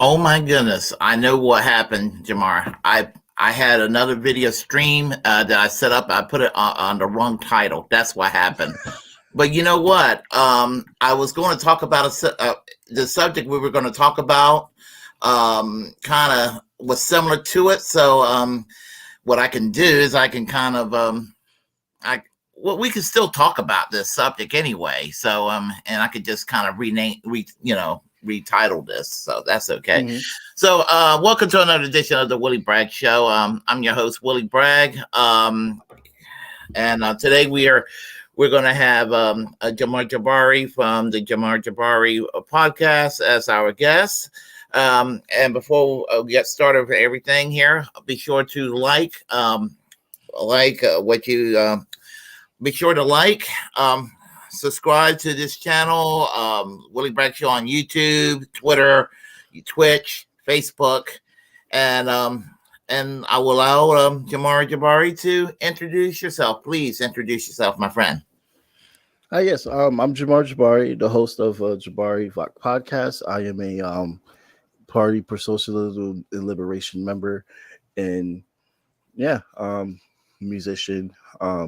Oh my goodness! I know what happened, Jamar. I had another video stream that I set up. I put it on the wrong title. That's what happened. But you know what? I was going to talk about the subject we were going to talk about. Kind of was similar to it. So what I can do is I can kind of we can still talk about this subject anyway. So and I could just kind of retitle this, so that's okay. Mm-hmm. So welcome to another edition of the Willie Bragg Show. I'm your host, Willie Bragg, and today we're going to have Jamarr Jabari from the Jamarr Jabari podcast as our guest. And before we get started with everything here, be sure to be sure to subscribe to this channel, Willie Bragg Show on YouTube, Twitter, Twitch, Facebook, and I will allow Jamarr Jabari to introduce yourself. Please introduce yourself, my friend. Yes, I'm Jamarr Jabari, the host of Jabari Vaush podcast. I am a Party for Socialism and Liberation member, and musician. I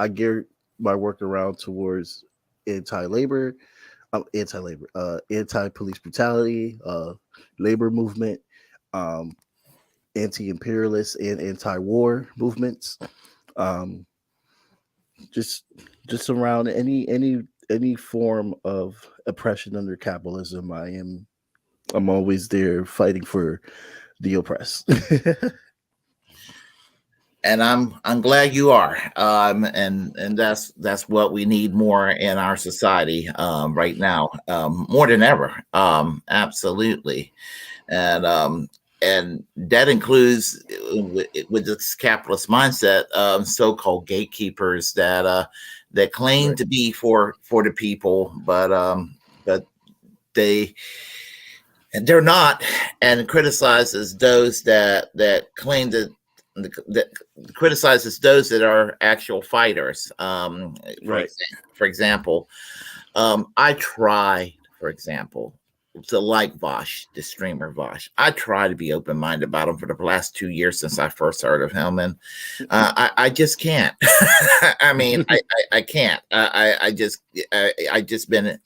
gear my work around towards anti-labor, anti-police brutality, labor movement, anti-imperialist and anti-war movements. Just around any form of oppression under capitalism. I'm always there fighting for the oppressed. And I'm glad you are, and that's what we need more in our society right now, more than ever, absolutely, and that includes with this capitalist mindset, so-called gatekeepers that claim right. to be for the people, but they're not, and criticizes those that claim that criticizes those that are actual fighters. Right. For example, I try, for example, to like Vaush, the streamer Vaush. I try to be open-minded about him for the last 2 years since I first heard of him, and I just can't. I mean, I can't. I just been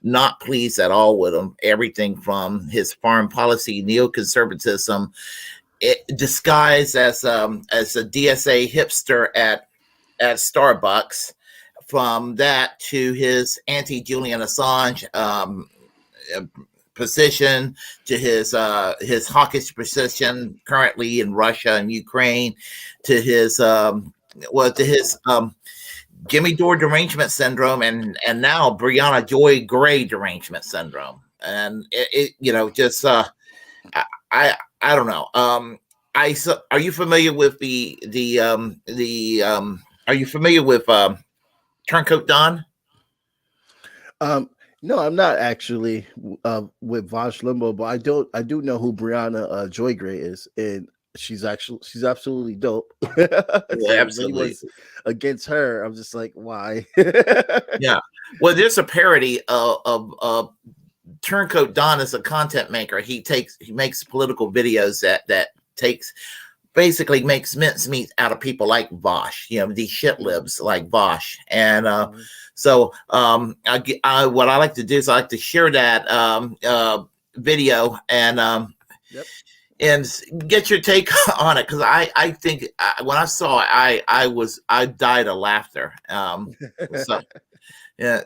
not pleased at all with him. Everything from his foreign policy, neoconservatism, disguised as a DSA hipster at Starbucks, from that to his anti-Julian Assange position, to his hawkish position currently in Russia and Ukraine, to his Jimmy Dore derangement syndrome, and now Briahna Joy Gray derangement syndrome, and I don't know. Are you familiar with are you familiar with Turncoat Don? No, I'm not actually with Vaush Limbo, but I do know who Briahna Joy Gray is, and she's absolutely dope. Yeah, absolutely. Against her, I'm just like, why? Yeah. Well, there's a parody of Turncoat Don is a content maker. He makes political videos that basically makes mincemeat out of people like Vaush, these shitlibs like Vaush. And so what I like to do is I like to share that video and and get your take on it, because I think when I saw it, I died of laughter. So yeah.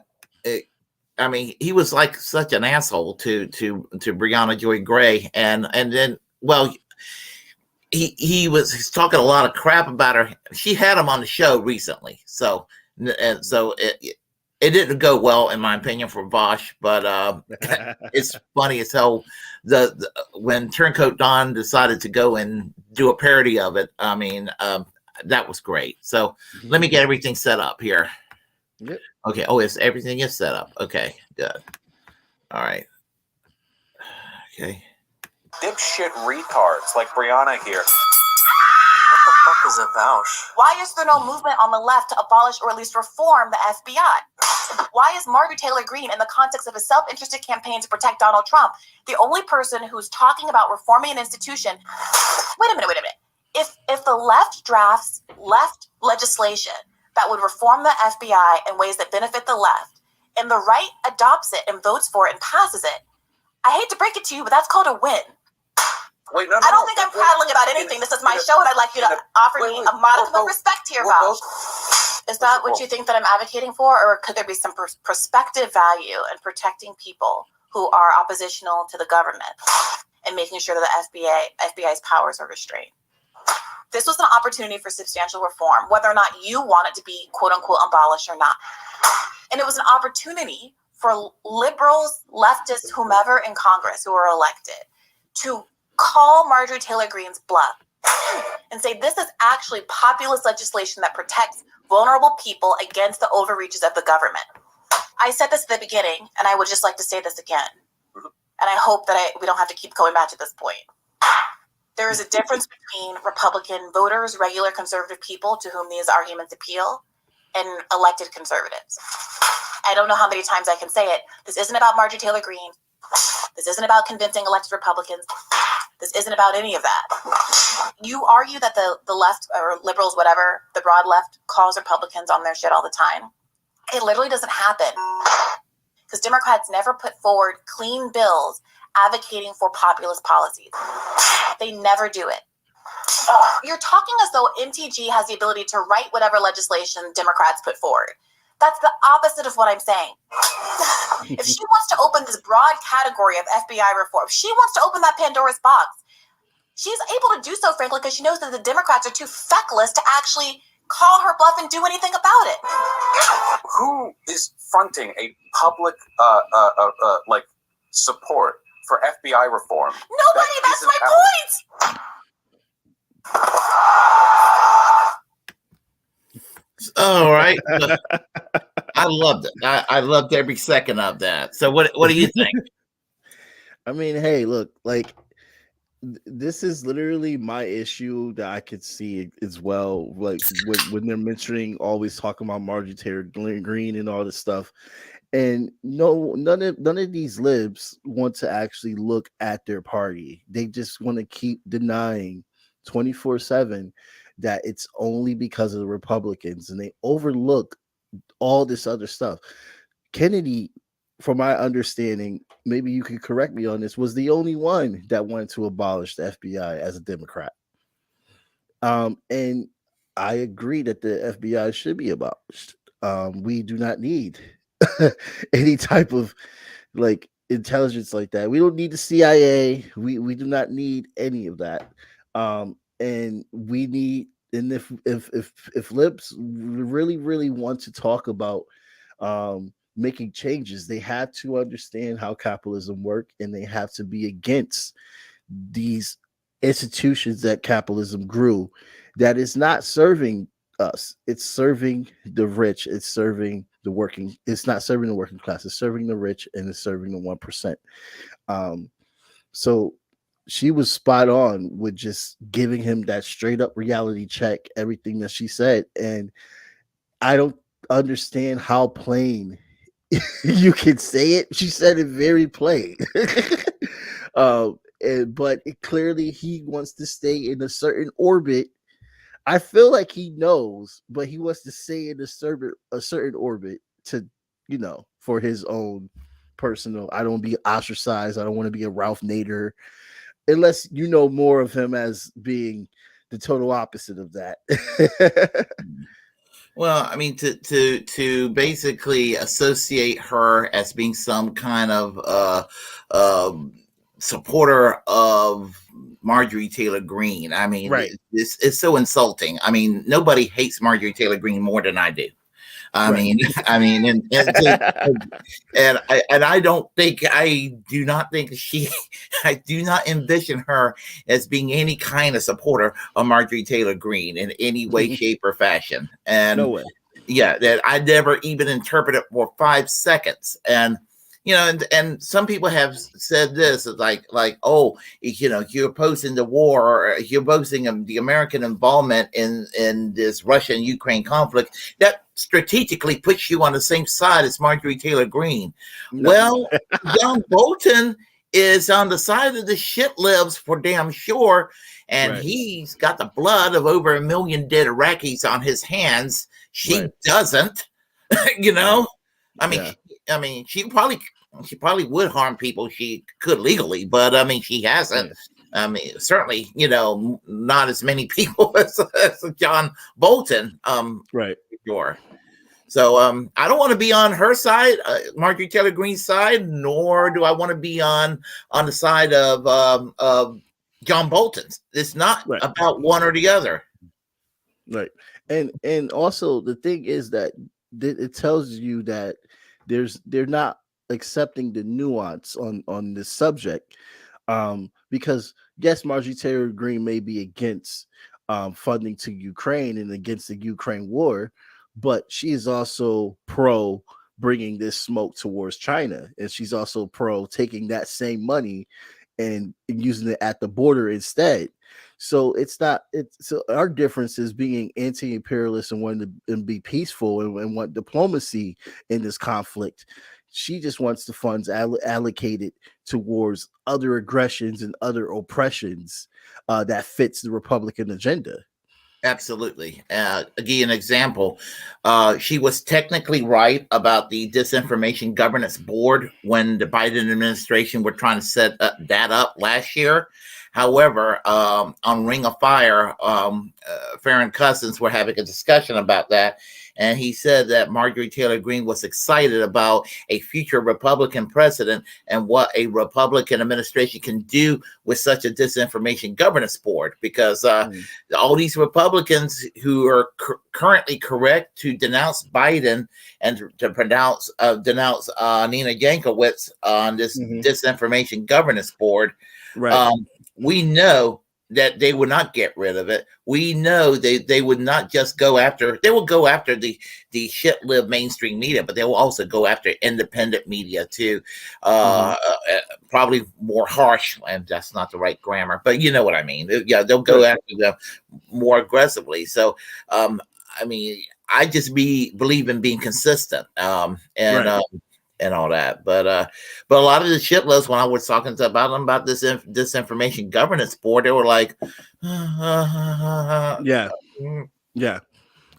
I mean, he was like such an asshole to Briahna Joy Gray, and then, well, he's talking a lot of crap about her. She had him on the show recently, so it didn't go well, in my opinion, for Vaush. But it's funny as hell when Turncoat Don decided to go and do a parody of it. I mean, that was great. So let me get everything set up here. Yep. Okay. Oh, everything is set up. Okay, good. All right. Okay. Dipshit retards like Briahna here. What the fuck is a Vaush? Why is there no movement on the left to abolish or at least reform the FBI? Why is Marjorie Taylor Greene, in the context of a self-interested campaign to protect Donald Trump, the only person who's talking about reforming an institution? Wait a minute. If the left drafts left legislation that would reform the FBI in ways that benefit the left, and the right adopts it and votes for it and passes it, I hate to break it to you, but that's called a win. Wait, I don't think I'm prattling about anything. This is my show, and I'd like you to offer me a modicum of respect here, Vaush. Is that what you think that I'm advocating for, or could there be some prospective value in protecting people who are oppositional to the government and making sure that the FBI's powers are restrained? This was an opportunity for substantial reform, whether or not you want it to be quote unquote abolished or not. And it was an opportunity for liberals, leftists, whomever in Congress who were elected to call Marjorie Taylor Greene's bluff and say this is actually populist legislation that protects vulnerable people against the overreaches of the government. I said this at the beginning, and I would just like to say this again. And I hope that we don't have to keep going back to this point. There is a difference between Republican voters, regular conservative people to whom these arguments appeal, and elected conservatives. I don't know how many times I can say it. This isn't about Marjorie Taylor Greene. This isn't about convincing elected Republicans. This isn't about any of that. You argue that the left or liberals, whatever, the broad left calls Republicans on their shit all the time. It literally doesn't happen because Democrats never put forward clean bills advocating for populist policies. They never do it. You're talking as though MTG has the ability to write whatever legislation Democrats put forward. That's the opposite of what I'm saying. If she wants to open this broad category of FBI reform, if she wants to open that Pandora's box, she's able to do so, frankly, because she knows that the Democrats are too feckless to actually call her bluff and do anything about it. Who is fronting a public like support for FBI reform? Nobody. That's my point. All right. I loved it. I loved every second of that. So what do you think? I mean, hey, look, like this is literally my issue that I could see as well. Like when they're mentioning, always talking about Marjorie Taylor Greene and all this stuff. And no, none of these libs want to actually look at their party. They just want to keep denying 24/7 that it's only because of the Republicans, and they overlook all this other stuff. Kennedy, from my understanding, maybe you could correct me on this, was the only one that wanted to abolish the FBI as a Democrat. And I agree that the FBI should be abolished. We do not need any type of like intelligence like that. We don't need the CIA. We do not need any of that. And we need, and if libs really want to talk about making changes, they have to understand how capitalism works, and they have to be against these institutions that capitalism grew that is not serving us. It's serving the rich. It's serving the working. It's not serving the working class. It's serving the rich, and it's serving the 1%. So she was spot on with just giving him that straight up reality check, everything that she said. And I don't understand how plain you can say it. She said it very plain. But clearly he wants to stay in a certain orbit. I feel like he knows, but he wants to stay in a certain orbit to, for his own personal. I don't want to be ostracized. I don't want to be a Ralph Nader. Unless you know more of him as being the total opposite of that. Well, I mean, to basically associate her as being some kind of supporter of Marjorie Taylor Greene, I mean, right. It's so insulting. I mean, nobody hates Marjorie Taylor Greene more than I do. I mean, and I do not envision her as being any kind of supporter of Marjorie Taylor Greene in any way, shape, or fashion. And no way. Yeah, that I never even interpreted for 5 seconds. And and some people have said this like, oh, you're opposing the war, or you're opposing the American involvement in this Russia and Ukraine conflict. That strategically puts you on the same side as Marjorie Taylor Greene. No. Well, John Bolton is on the side of the shitlibs for damn sure, and Right. he's got the blood of over 1 million dead Iraqis on his hands. She Right. doesn't, you know. Yeah. I mean, she probably would harm people she could legally, but I mean, she hasn't. Yeah. I mean, certainly, you know, not as many people as John Bolton. Right. Sure. So I don't want to be on her side, Marjorie Taylor Greene's side, nor do I want to be on the side of John Bolton's. It's not Right. about one or the other. Right. And also the thing is that it tells you that they're not accepting the nuance on this subject. Because yes, Marjorie Taylor Greene may be against funding to Ukraine and against the Ukraine war, but she is also pro bringing this smoke towards China, and she's also pro taking that same money and using it at the border instead. So so our difference is being anti-imperialist and wanting to be peaceful and want diplomacy in this conflict. She just wants the funds allocated towards other aggressions and other oppressions that fits the Republican agenda. Absolutely. I'll give you an example. She was technically right about the Disinformation Governance Board when the Biden administration were trying to set that up last year. However, on Ring of Fire, Farron Cousins were having a discussion about that, and he said that Marjorie Taylor Greene was excited about a future Republican president and what a Republican administration can do with such a Disinformation Governance Board, because all these Republicans who are currently correct to denounce Biden and to denounce Nina Jankowicz on this Disinformation Governance Board, right? We know that they would not get rid of it. We know they would not just go after, they will go after the shitlib mainstream media, but they will also go after independent media too. Probably more harsh, and that's not the right grammar, but you know what I mean. Yeah, they'll go after them more aggressively. So, I mean, I just believe in being consistent, and all that, but a lot of the shitlibs, when I was talking about them about this Disinformation Governance Board, they were like, yeah,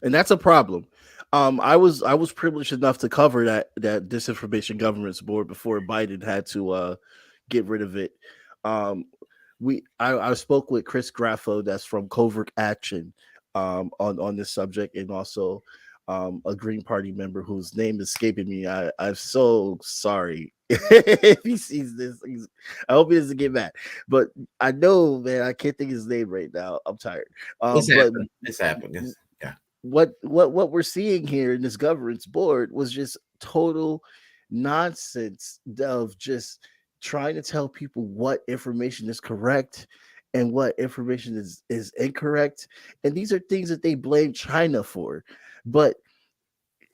and that's a problem. I was privileged enough to cover that Disinformation Governance Board before Biden had to get rid of it. I spoke with Chris Graffo, that's from Covert Action, on this subject, and also a Green Party member whose name is escaping me. I'm so sorry if he sees this. I hope he doesn't get mad. But I know, man, I can't think of his name right now. I'm tired. It's happening. Yeah. What we're seeing here in this governance board was just total nonsense of just trying to tell people what information is correct and what information is incorrect. And these are things that they blame China for. But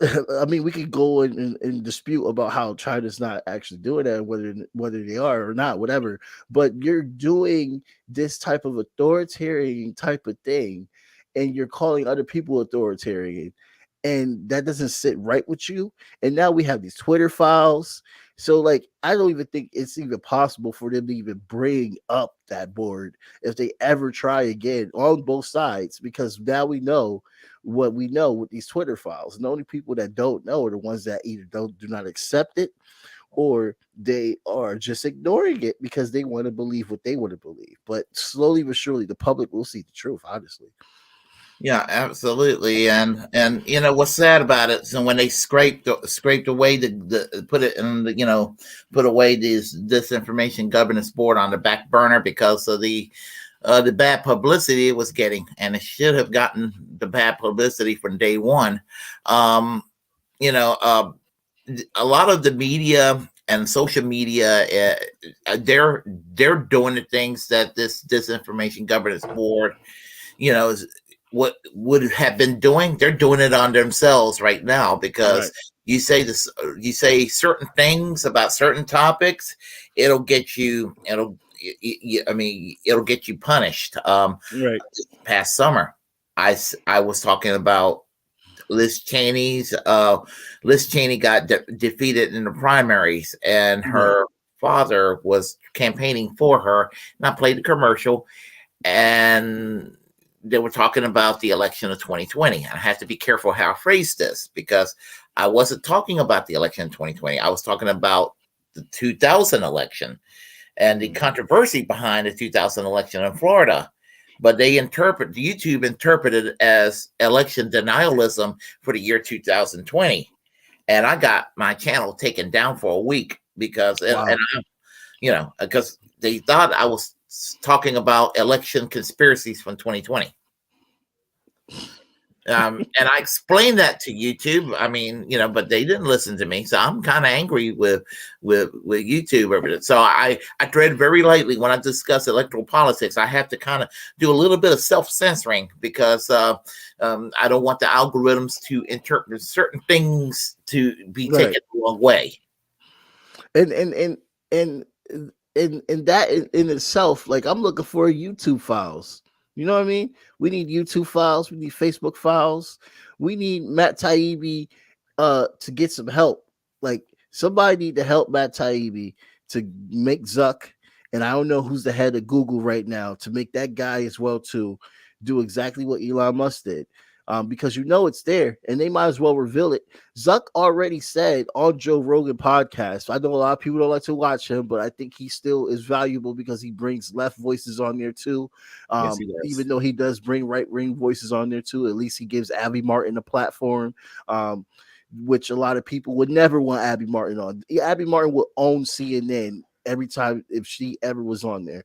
I mean, we could go and dispute about how China's not actually doing that, whether they are or not, whatever. But you're doing this type of authoritarian type of thing, and you're calling other people authoritarian, and that doesn't sit right with you. And now we have these Twitter files. So, like, I don't even think it's even possible for them to even bring up that board if they ever try again on both sides, because now we know what we know with these Twitter files. And the only people that don't know are the ones that either do not accept it, or they are just ignoring it because they want to believe what they want to believe. But slowly but surely, the public will see the truth, honestly. Yeah, absolutely. And you know what's sad about it? So when they scraped away put away this Disinformation Governance Board on the back burner because of the bad publicity it was getting, and it should have gotten the bad publicity from day one. A lot of the media and social media, they're doing the things that this Disinformation Governance Board, what would have been doing. They're doing it on themselves right now, because you say certain things about certain topics, it'll get you punished. This past summer, I was talking about Liz Cheney's. Liz Cheney got defeated in the primaries, and her father was campaigning for her. And I played the commercial, and they were talking about the election of 2020. I have to be careful how I phrase this, because I wasn't talking about the election of 2020. I was talking about the 2000 election and the controversy behind the 2000 election in Florida. But YouTube interpreted it as election denialism for the year 2020. And I got my channel taken down for a week because, because they thought I was talking about election conspiracies from 2020. And I explained that to YouTube. I mean, but they didn't listen to me. So I'm kind of angry with YouTube. So I tread very lightly when I discuss electoral politics. I have to kind of do a little bit of self-censoring because I don't want the algorithms to interpret certain things to be taken the wrong way. And that in itself, like, I'm looking for YouTube files. You know what I mean? We need YouTube files. We need Facebook files. We need Matt Taibbi to get some help. Like, somebody need to help Matt Taibbi to make Zuck, and I don't know who's the head of Google right now, to make that guy as well to do exactly what Elon Musk did. Because it's there, and they might as well reveal it. Zuck already said on Joe Rogan podcast, I know a lot of people don't like to watch him, but I think he still is valuable because he brings left voices on there too. Yes, even though he does bring right-wing voices on there too, at least he gives Abby Martin a platform, which a lot of people would never want Abby Martin on. Abby Martin would own CNN every time if she ever was on there.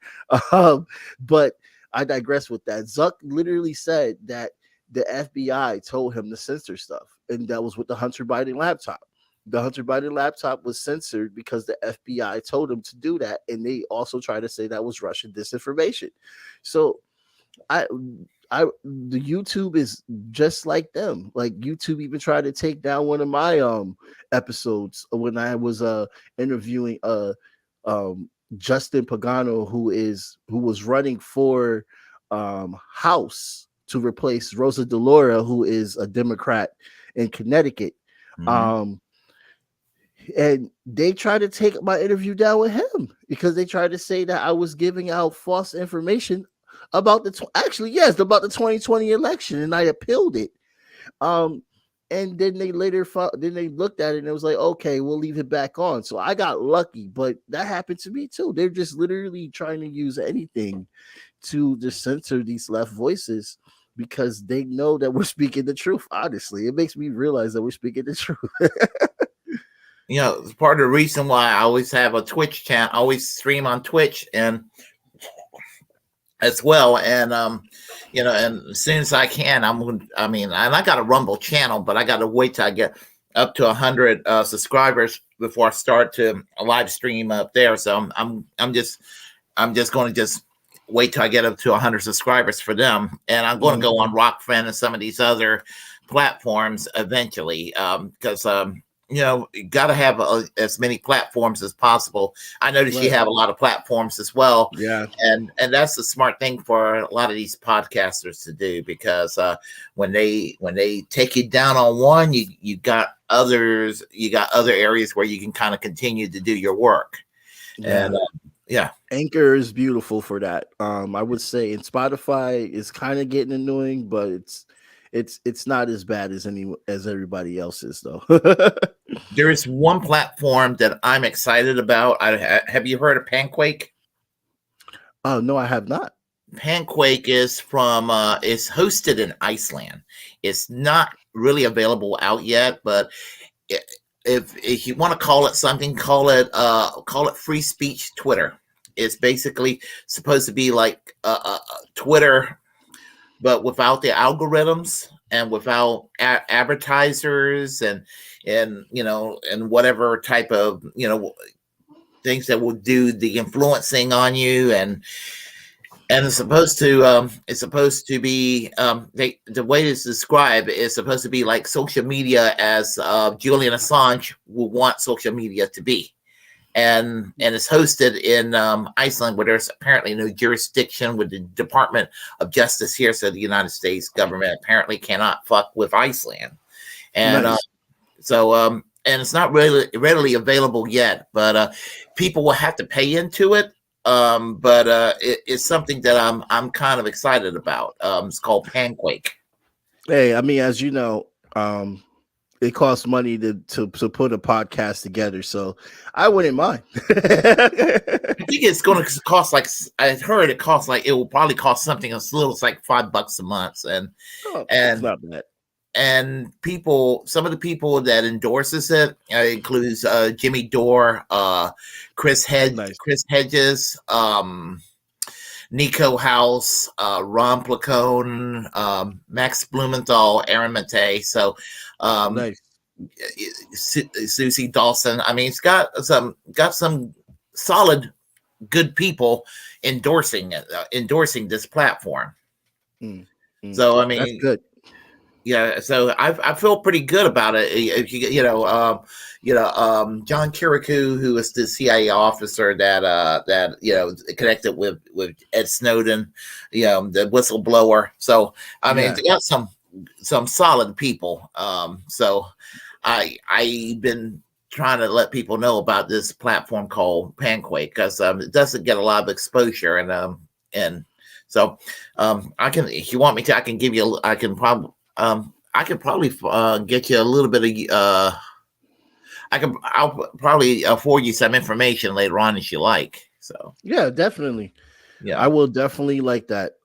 But I digress with that. Zuck literally said that the FBI told him to censor stuff, and that was with the Hunter Biden laptop. The Hunter Biden laptop was censored because the FBI told him to do that, and they also tried to say that was Russian disinformation. So, the YouTube is just like them. Like, YouTube even tried to take down one of my episodes when I was interviewing Justin Pagano, who was running for House to replace Rosa DeLauro, who is a Democrat in Connecticut. And they tried to take my interview down with him because they tried to say that I was giving out false information about the 2020 election, and I appealed it. And then they looked at it and it was like, okay, we'll leave it back on. So I got lucky, but that happened to me too. They're just literally trying to use anything to just censor these left voices, because they know that we're speaking the truth. Honestly, it makes me realize that we're speaking the truth. It's part of the reason why I always have a Twitch channel. I always stream on Twitch and as well. And and as soon as I can, and I got a Rumble channel, but I got to wait till I get up to 100 subscribers before I start to live stream up there. So I'm just going to wait till I get up to 100 subscribers for them, and I'm going to go on Rockfin and some of these other platforms eventually, because you got to have as many platforms as possible. I noticed you have a lot of platforms as well, and that's the smart thing for a lot of these podcasters to do, because when they take you down on one, you got other areas where you can kind of continue to do your work. And Anchor is beautiful for that. I would say, and Spotify is kind of getting annoying, but it's not as bad as everybody else's though. There is one platform that I'm excited about. Have you heard of Panquake? Oh no, I have not. Panquake is is hosted in Iceland. It's not really available out yet, but if you want to call it something, call it free speech Twitter. It's basically supposed to be like Twitter, but without the algorithms and without advertisers and whatever type of things that will do the influencing on you, and it's supposed to be the way it's described is supposed to be like social media as Julian Assange would want social media to be. And it's hosted in Iceland, where there's apparently no jurisdiction with the Department of Justice here. So the United States government apparently cannot fuck with Iceland. and Nice. and it's not really readily available yet, but people will have to pay into it. But it's something that I'm kind of excited about. It's called Panquake. Hey, I mean, as you know, it costs money to put a podcast together, so I wouldn't mind. I think it's going to cost like, I heard it costs like, it will probably cost something as little as like $5 a month, and It's not bad. And people, some of the people that endorses it includes Jimmy Dore, Chris Hedges, Nico House, Ron Placone, Max Blumenthal, Aaron Mate. So Nice. Susie Dawson. I mean, it's got some solid, good people endorsing this platform. So I mean, that's good. Yeah, so I feel pretty good about it. If John Kirikou, who is the CIA officer that connected with Ed Snowden, the whistleblower. So I mean, it's got some solid people. So I've been trying to let people know about this platform called Panquake, because it doesn't get a lot of exposure, and so I can, if you want me to, I can give you, I can probably get you a little bit of I'll probably forward you some information later on if you like. So yeah, definitely. Yeah, I will definitely like that.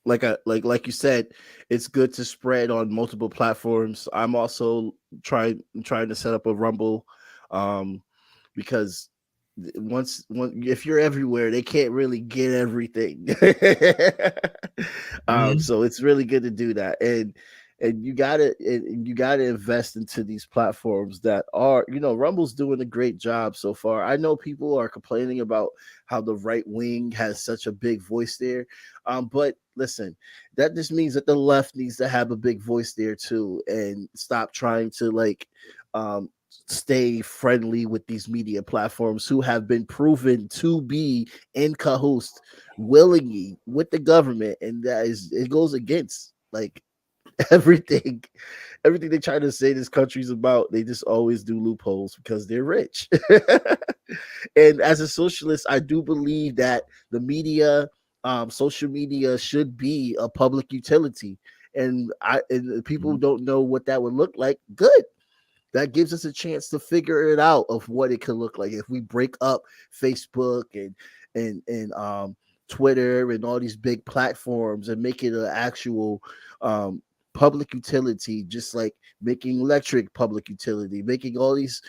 Like you said, it's good to spread on multiple platforms. I'm also trying to set up a Rumble, because once if you're everywhere, they can't really get everything. So it's really good to do that, and you gotta invest into these platforms that are, Rumble's doing a great job so far. I know people are complaining about how the right wing has such a big voice there, but listen, that just means that the left needs to have a big voice there too, and stop trying to stay friendly with these media platforms who have been proven to be in cahoots willingly with the government, and it goes against everything they try to say this country's about. They just always do loopholes because they're rich. And as a socialist, I do believe that the media, social media, should be a public utility, and people don't know what that would look like. Good. That gives us a chance to figure it out of what it could look like if we break up Facebook and Twitter and all these big platforms and make it an actual public utility, just like making electric public utility, making all these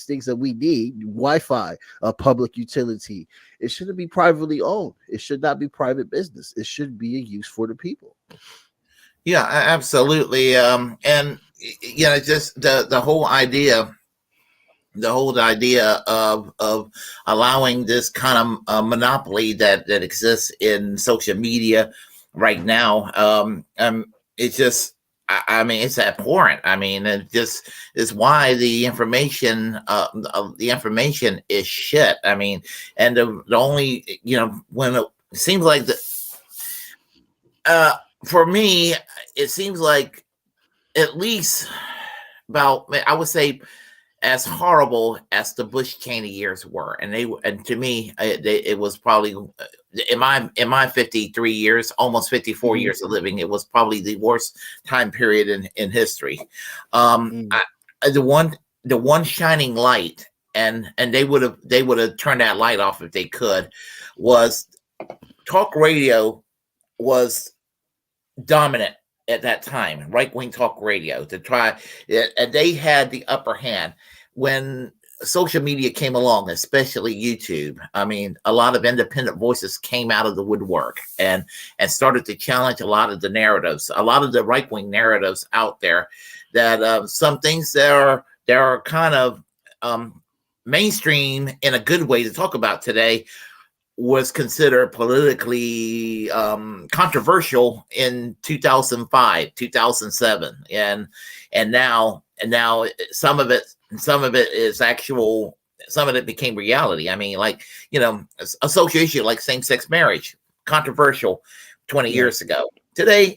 things that we need, Wi-Fi a public utility. It shouldn't be privately owned. It should not be private business. It should be a use for the people. Yeah, absolutely. And just the whole idea of allowing this kind of monopoly that exists in social media right now. It's just, I mean, it's abhorrent. I mean, it just is why the information is shit. I mean, and the only, when it seems like for me, it seems like at least about, I would say, as horrible as the Bush Cheney years were, and to me, it was probably in my 53 years, almost 54 years of living, it was probably the worst time period in history. The one shining light, and they would have turned that light off if they could, was talk radio was dominant at that time, right-wing talk radio, to try, and they had the upper hand. When social media came along, especially YouTube, I mean, a lot of independent voices came out of the woodwork and started to challenge a lot of the narratives, a lot of the right-wing narratives out there, that some things that are kind of mainstream in a good way to talk about today was considered politically controversial in 2005, 2007, and now some of it is actual. Some of it became reality. I mean, a social issue like same-sex marriage, controversial 20 years ago. Today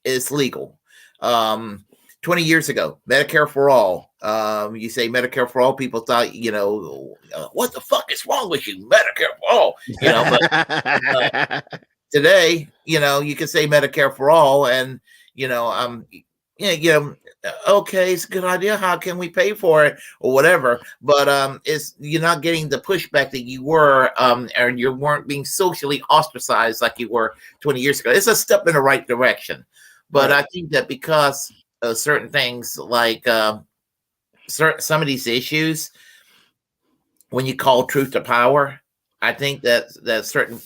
is legal. 20 years ago, Medicare for all. You say Medicare for all, people thought, what the fuck is wrong with you, Medicare for all? But today, you can say Medicare for all, and okay, it's a good idea. How can we pay for it or whatever? But you're not getting the pushback that you were, and you weren't being socially ostracized like you were 20 years ago. It's a step in the right direction. But Right. I think that because of certain things like some of these issues, when you call truth to power, I think that certain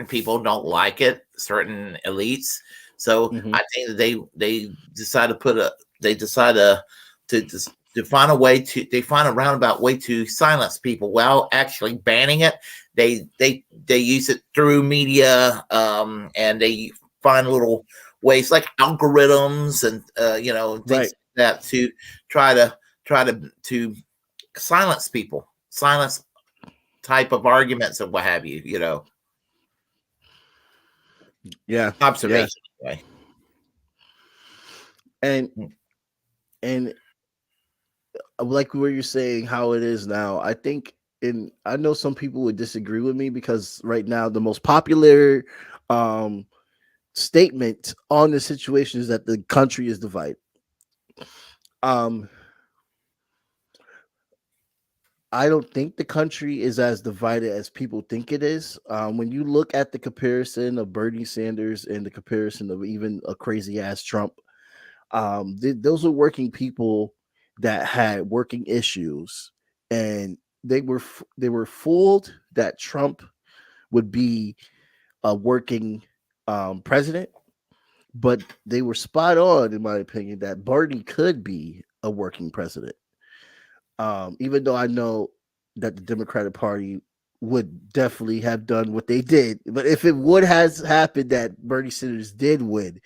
people don't like it, certain elites. So I think that they decide to find a way to find a roundabout way to silence people while actually banning it. They use it through media, and they find little ways like algorithms and things like that to try to silence people, silence type of arguments and what have you. Yeah. Observation. Yeah. Anyway. And like what you're saying, how it is now, I think, and I know some people would disagree with me because right now the most popular statement on the situation is that the country is divided. I don't think the country is as divided as people think it is. When you look at the comparison of Bernie Sanders and the comparison of even a crazy ass Trump, those are working people that had working issues, and they were fooled that Trump would be a working president, but they were spot on, in my opinion, that Bernie could be a working president. Even though I know that the Democratic Party would definitely have done what they did, but if it would has happened that Bernie Sanders did win,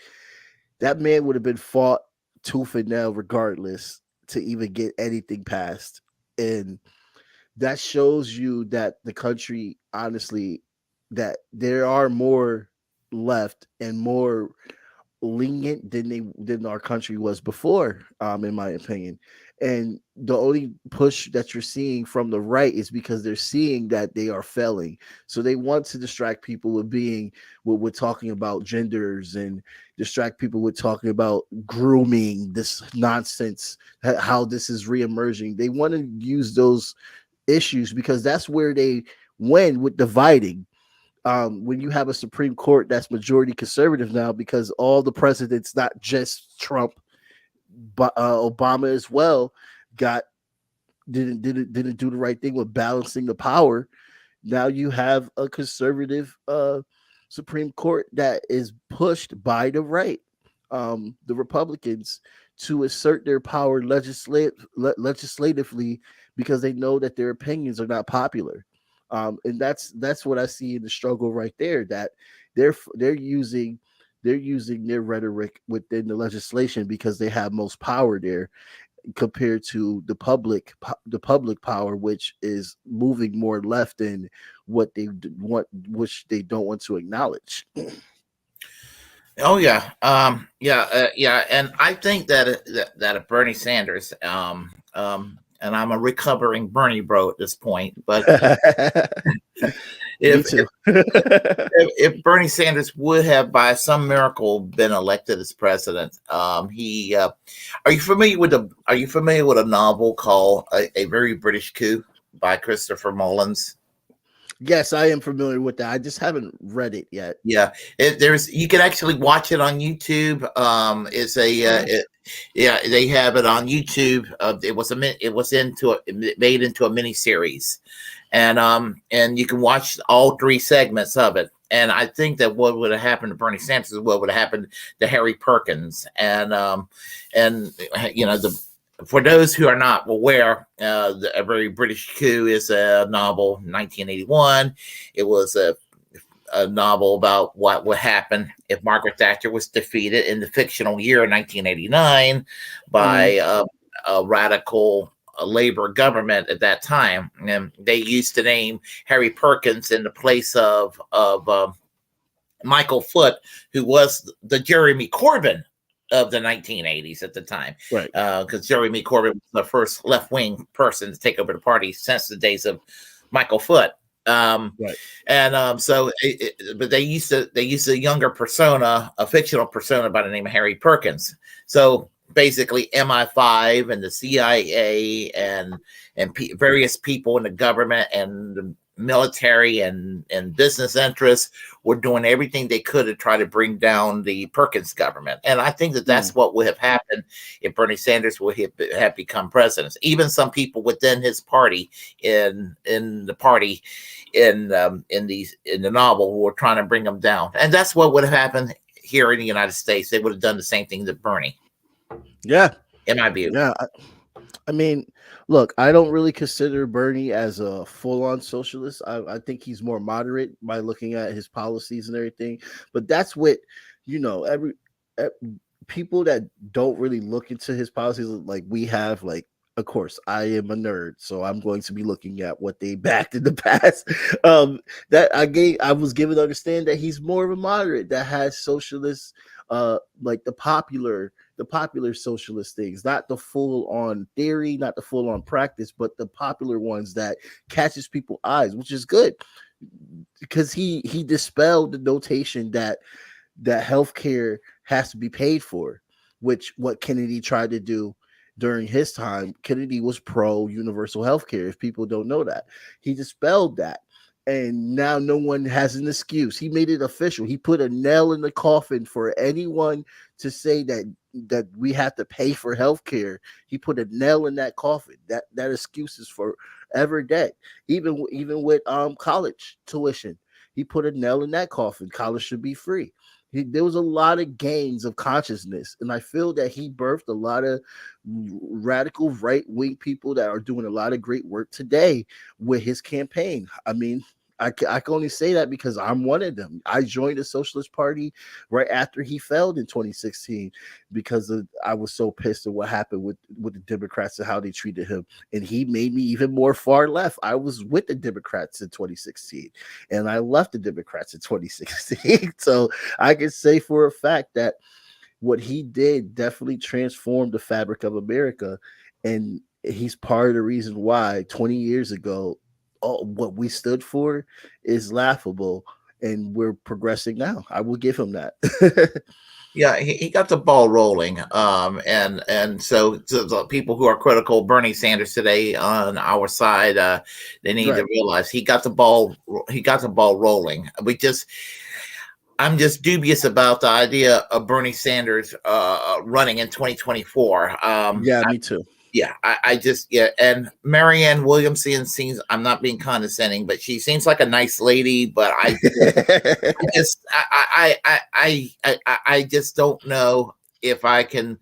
that man would have been fought tooth and nail regardless to even get anything passed. And that shows you that the country, honestly, that there are more left and more lenient than our country was before, in my opinion. And the only push that you're seeing from the right is because they're seeing that they are failing, so they want to distract people with talking about genders, and distract people with talking about grooming, this nonsense, how this is reemerging. They want to use those issues because that's where they win with dividing. When you have a Supreme Court that's majority conservative now, because all the presidents, not just Trump, but Obama as well, didn't do the right thing with balancing the power. Now you have a conservative Supreme Court that is pushed by the right, the Republicans, to assert their power legislatively because they know that their opinions are not popular. And that's what I see in the struggle right there, that they're using their rhetoric within the legislation because they have most power there compared to the public power, which is moving more left than what they want, which they don't want to acknowledge. Oh yeah, yeah, and I think that Bernie Sanders, and I'm a recovering Bernie bro at this point, but if Bernie Sanders would have by some miracle been elected as president, are you familiar with a novel called A Very British Coup by Christopher Mullins? Yes, I am familiar with that. I just haven't read it yet. Yeah, you can actually watch it on YouTube. They have it on YouTube. It was made into a mini series, and you can watch all three segments of it. And I think that what would have happened to Bernie Sanders is what would have happened to Harry Perkins, for those who are not aware, A Very British Coup is a novel, 1981. It was a novel about what would happen if Margaret Thatcher was defeated in the fictional year 1989 by a radical Labor government at that time. And they used to name Harry Perkins in the place of Michael Foot, who was the Jeremy Corbyn of the 1980s at the time, Right. Because Jeremy Corbyn was the first left-wing person to take over the party since the days of Michael Foot. Right. And but they used a younger persona, a fictional persona by the name of Harry Perkins. So basically MI5 and the CIA and various people in the government and the military and business interests were doing everything they could to try to bring down the Perkins government. And I think that that's what would have happened if Bernie Sanders would have become president. Even some people within his party in the party in the novel were trying to bring him down. And that's what would have happened here in the United States. They would have done the same thing to Bernie. Yeah. In my view. Yeah. I mean, look, I don't really consider Bernie as a full-on socialist. I think he's more moderate by looking at his policies and everything. But that's what, every people that don't really look into his policies like we have, like, of course, I am a nerd, so I'm going to be looking at what they backed in the past. I was given to understand that he's more of a moderate that has socialist, like the popular socialist things, not the full on theory, not the full on practice, but the popular ones that catches people's eyes, which is good because he dispelled the notation that healthcare has to be paid for, which what Kennedy tried to do during his time. Kennedy was pro universal healthcare. If people don't know that, he dispelled that. And now no one has an excuse. He made it official. He put a nail in the coffin for anyone to say that we have to pay for healthcare. He put a nail in that coffin. That excuse is forever dead. Even with college tuition, he put a nail in that coffin. College should be free. There was a lot of gains of consciousness, and I feel that he birthed a lot of radical right-wing people that are doing a lot of great work today with his campaign. I mean, I can only say that because I'm one of them. I joined the Socialist Party right after he failed in 2016 because I was so pissed at what happened with the Democrats and how they treated him. And he made me even more far left. I was with the Democrats in 2016 and I left the Democrats in 2016. So I can say for a fact that what he did definitely transformed the fabric of America. And he's part of the reason why 20 years ago, what we stood for is laughable, and we're progressing now. I will give him that. Yeah, he got the ball rolling. And so to the people who are critical of Bernie Sanders today on our side, they need to realize he got the ball rolling. I'm just dubious about the idea of Bernie Sanders running in 2024. Me too. Yeah, and Marianne Williamson seems, I'm not being condescending, but she seems like a nice lady, but I just don't know if I can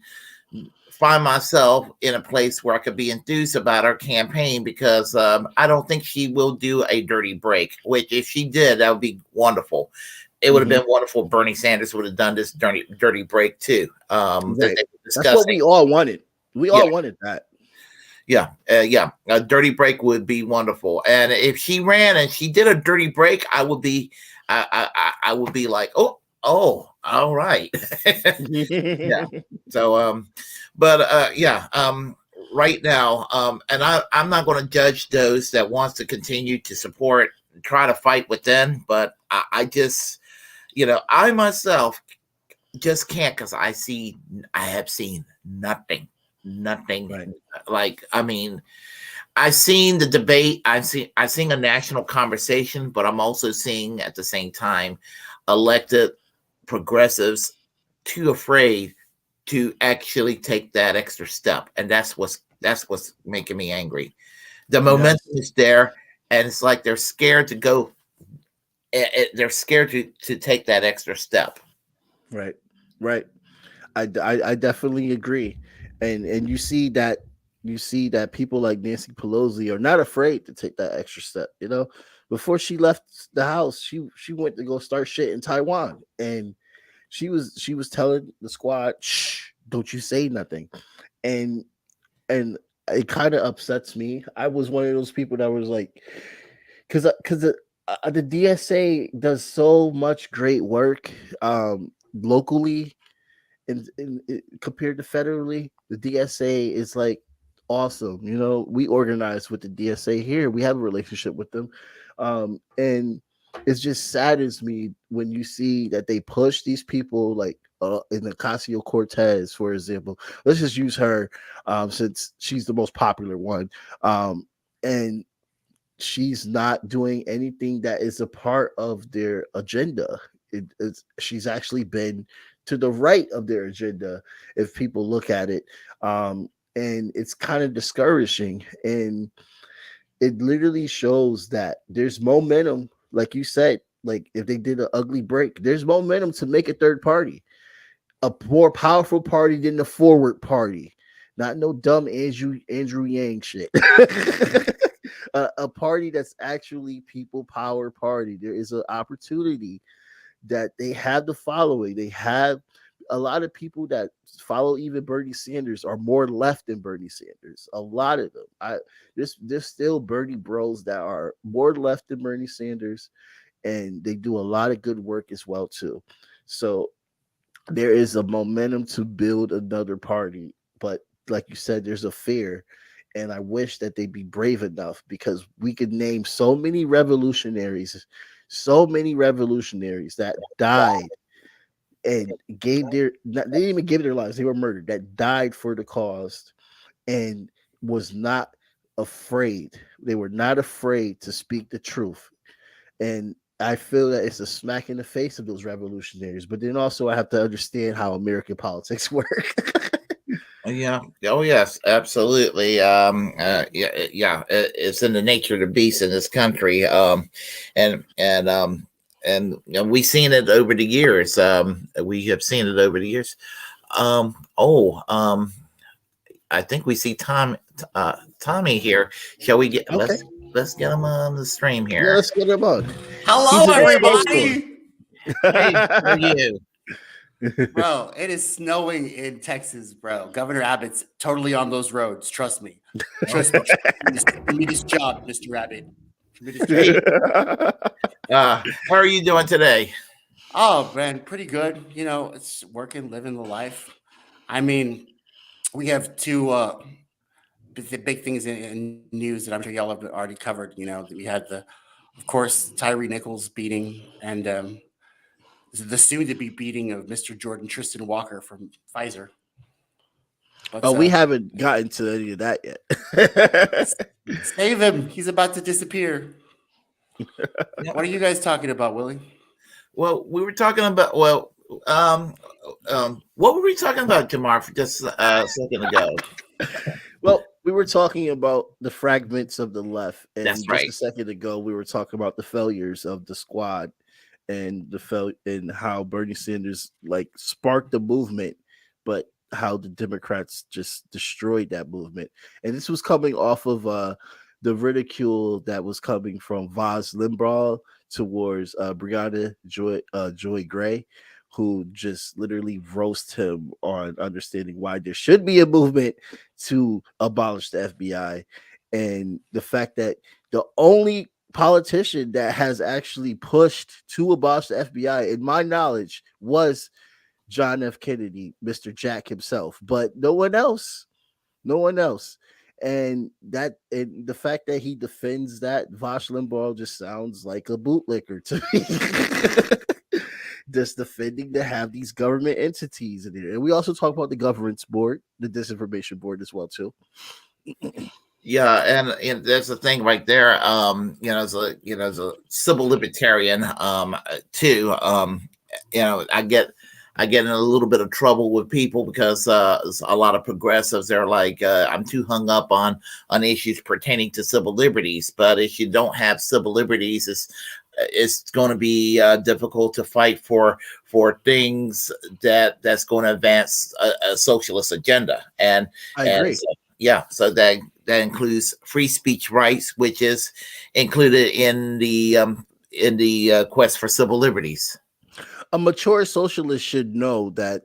find myself in a place where I could be enthused about her campaign because I don't think she will do a dirty break, which if she did, that would be wonderful. It would have been wonderful if Bernie Sanders would have done this dirty break too. That's what we all wanted. We all wanted that. Yeah. A dirty break would be wonderful. And if she ran and she did a dirty break, I would be like, oh, all right. Yeah. So, right now, and I'm not going to judge those that wants to continue to support, try to fight within, but I just, I myself just can't because I have seen nothing. Right. Like, I mean, I've seen the debate. I've seen a national conversation, but I'm also seeing at the same time elected progressives too afraid to actually take that extra step, and that's what's making me angry. The momentum is there, and it's like they're scared to go. They're scared to take that extra step. Right. I definitely agree. And you see that people like Nancy Pelosi are not afraid to take that extra step. Before she left the house, she went to go start shit in Taiwan, and she was telling the squad, "Shh, don't you say nothing." And it kind of upsets me. I was one of those people that was like, because the DSA does so much great work locally compared to federally, the DSA is like awesome. You know, we organize with the DSA here. We have a relationship with them, and it just saddens me when you see that they push these people like in the Ocasio Cortez, for example. Let's just use her since she's the most popular one, and she's not doing anything that is a part of their agenda. She's actually been to the right of their agenda if people look at it, and it's kind of discouraging. And it literally shows that there's momentum, like you said. Like if they did an ugly break, there's momentum to make a third party, a more powerful party than the Forward Party, not no dumb Andrew Yang shit. A party that's actually people power party. There is an opportunity that they have the following. They have a lot of people that follow even Bernie Sanders are more left than Bernie Sanders. A lot of them. There's still Bernie bros that are more left than Bernie Sanders, and they do a lot of good work as well too. So there is a momentum to build another party, but like you said, there's a fear. And I wish that they'd be brave enough, because we could name so many revolutionaries that died and gave they didn't even give their lives, they were murdered, that died for the cause and was not afraid. They were not afraid to speak the truth. And I feel that it's a smack in the face of those revolutionaries. But then also I have to understand how American politics work. Yeah. Oh, yes, absolutely. Yeah. It's in the nature of the beast in this country. And we've seen it over the years. We have seen it over the years. I think we see Tommy here. Shall we get? Okay. Let's get him on the stream here. Yeah, let's get him on. Hello, everybody. Hey, how are you? Bro, it is snowing in Texas, bro. Governor Abbott's totally on those roads. Trust me. Trust me. Give me this job, Mr. Abbott. How are you doing today? Oh, man, pretty good. You know, it's working, living the life. I mean, we have two the big things in news that I'm sure y'all have already covered. You know, we had of course, Tyree Nichols beating and the soon-to-be beating of Mr. Jordan Tristan Walker from Pfizer. But, we haven't gotten to any of that yet. Save him. He's about to disappear. What are you guys talking about, Willie? Well, we were talking about, what were we talking about, Jamarr, for just a second ago? Well, we were talking about the fragments of the left. And That's right. Just a second ago, we were talking about the failures of the squad and and how Bernie Sanders like sparked the movement, but how the Democrats just destroyed that movement. And this was coming off of the ridicule that was coming from Vaush Limbaugh towards Briahna Joy Gray, who just literally roast him on understanding why there should be a movement to abolish the FBI. And the fact that the only politician that has actually pushed to abolish the FBI, in my knowledge, was John F. Kennedy, Mr. Jack himself, but no one else. And the fact that he defends that, Vaush Limbaugh, just sounds like a bootlicker to me. Just defending to have these government entities in there. And we also talk about the governance board, the disinformation board as well too. Yeah, and that's the thing right there. As a civil libertarian, too. I get in a little bit of trouble with people because a lot of progressives, they're like, I'm too hung up on issues pertaining to civil liberties. But if you don't have civil liberties, it's going to be difficult to fight for things that's going to advance a socialist agenda. And I agree. So that includes free speech rights, which is included in the quest for civil liberties. A mature socialist should know that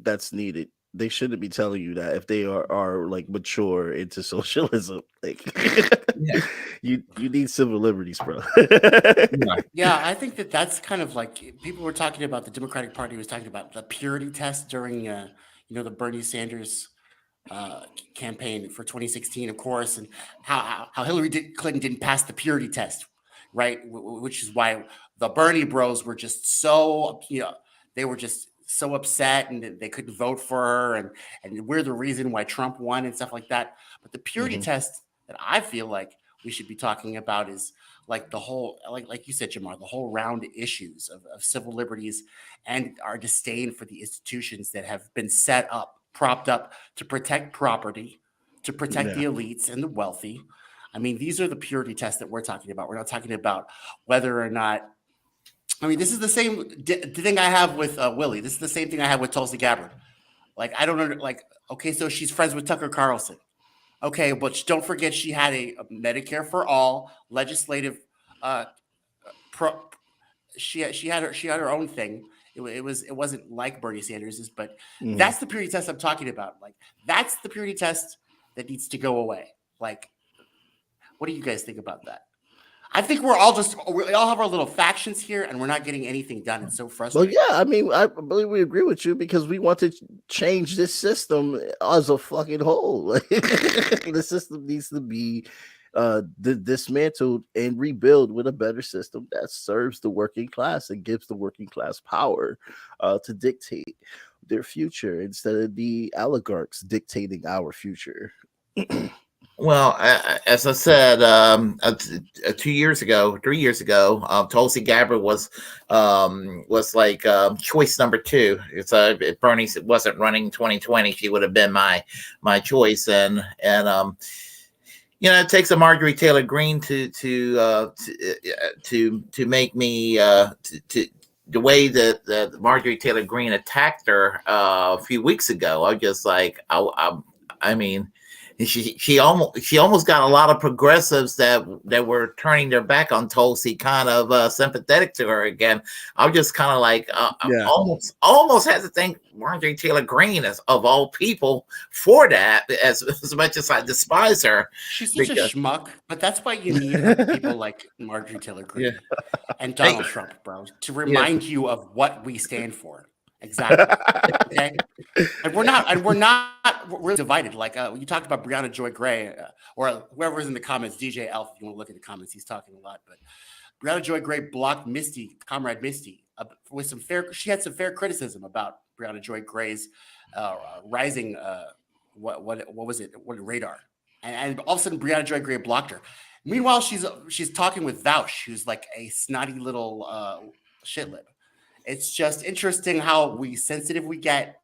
that's needed. they shouldn't be telling you that if they are like mature into socialism. Like Yeah. you need civil liberties, bro. Yeah, I think that's kind of like people were talking about, the Democratic Party was talking about the purity test during the Bernie Sanders campaign for 2016, of course, and how Hillary Clinton didn't pass the purity test, right? Which is why the Bernie bros were just so, they were just so upset and they couldn't vote for her, and we're the reason why Trump won and stuff like that. But the purity test that I feel like we should be talking about is like the whole, like you said, Jamarr, the whole round issues of civil liberties and our disdain for the institutions that have been set up, propped up to protect property, to protect the elites and the wealthy. I mean, these are the purity tests that we're talking about. We're not talking about whether or not, I mean, this is the same thing I have with Willie. This is the same thing I have with Tulsi Gabbard. Like, I don't know, like, okay, so she's friends with Tucker Carlson. Okay, but don't forget she had a Medicare for all legislative. She had her own thing. It wasn't like Bernie Sanders's, but that's the purity test I'm talking about. Like, that's the purity test that needs to go away. Like, what do you guys think about that? I think we all have our little factions here, and we're not getting anything done. It's so frustrating. Well, yeah, I mean, I believe we agree with you because we want to change this system as a fucking whole. The system needs to be dismantled and rebuild with a better system that serves the working class and gives the working class power to dictate their future instead of the oligarchs dictating our future. Well, as I said, 3 years ago, Tulsi Gabbard was like choice number 2. It's if Bernie wasn't running 2020, she would have been my choice, and it takes a Marjorie Taylor Greene to make me to the way that Marjorie Taylor Greene attacked her a few weeks ago. I'm just like, I mean. She almost got a lot of progressives that were turning their back on Tulsi kind of sympathetic to her again. I'm just kind of like almost had to thank Marjorie Taylor Greene as of all people for that, as much as I despise her. She's such a schmuck, but that's why you need people like Marjorie Taylor Greene and Donald Trump, bro, to remind you of what we stand for. Exactly. Okay. And we're divided. Like you talked about Briahna Joy Gray, or whoever's in the comments, DJ Elf, if you want to look at the comments, he's talking a lot. But Briahna Joy Gray blocked Comrade Misty, with she had some fair criticism about Briahna Joy Gray's rising what was it? What radar? And all of a sudden Briahna Joy Gray blocked her. Meanwhile, she's talking with Vaush, who's like a snotty little shitlib. It's just interesting how sensitive we get,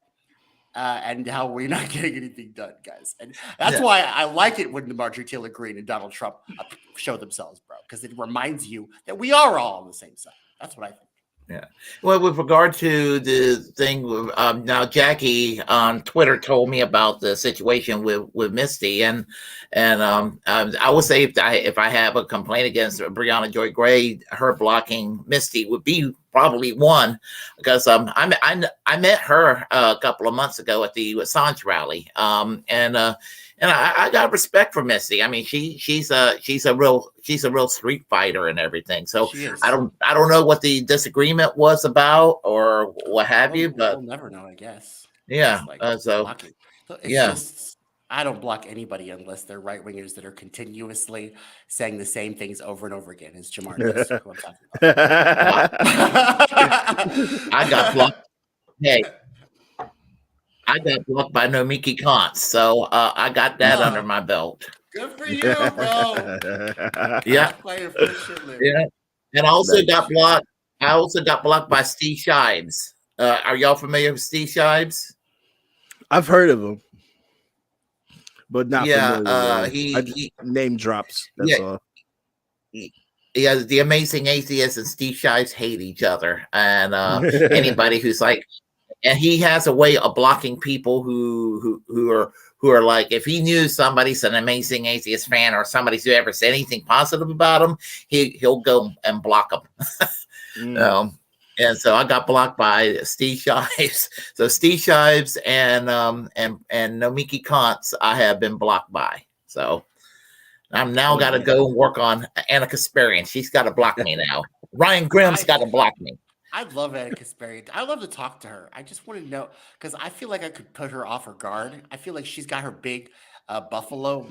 and how we're not getting anything done, guys. And that's why I like it when the Marjorie Taylor Greene and Donald Trump show themselves, bro, because it reminds you that we are all on the same side. That's what I think. Yeah. Well, with regard to the thing, now Jackie on Twitter told me about the situation with Misty, and I would say if I have a complaint against Briahna Joy Gray, her blocking Misty would be probably one, because I met her a couple of months ago at the Assange rally, and I got respect for Misty. I mean, she's a real street fighter and everything. So I don't know what the disagreement was about or what have you, but we'll never know, I guess. Yeah. Just, I don't block anybody unless they're right wingers that are continuously saying the same things over and over again, as Jamarr does. Who I'm talking about. I got blocked. Hey. I got blocked by Nomiki Kant, so I got that under my belt. Good for you, bro. Yeah. And I also got blocked. I also got blocked by Steve Shives. Are y'all familiar with Steve Shives? I've heard of him, but not familiar. He name drops. That's all. Yeah, the Amazing Atheist and Steve Shives hate each other, and anybody who's like. And he has a way of blocking people who are like, if he knew somebody's an Amazing Atheist fan or somebody's who ever said anything positive about him, he'll go and block them. And so I got blocked by Steve Shives. So Steve Shives and Nomiki Kantz, I have been blocked by. So I'm now got to go and work on Anna Kasparian. She's got to block me now. Ryan Grimm's got to block me. I love Anna Kasparian. I love to talk to her. I just want to know because I feel like I could put her off her guard. I feel like she's got her big buffalo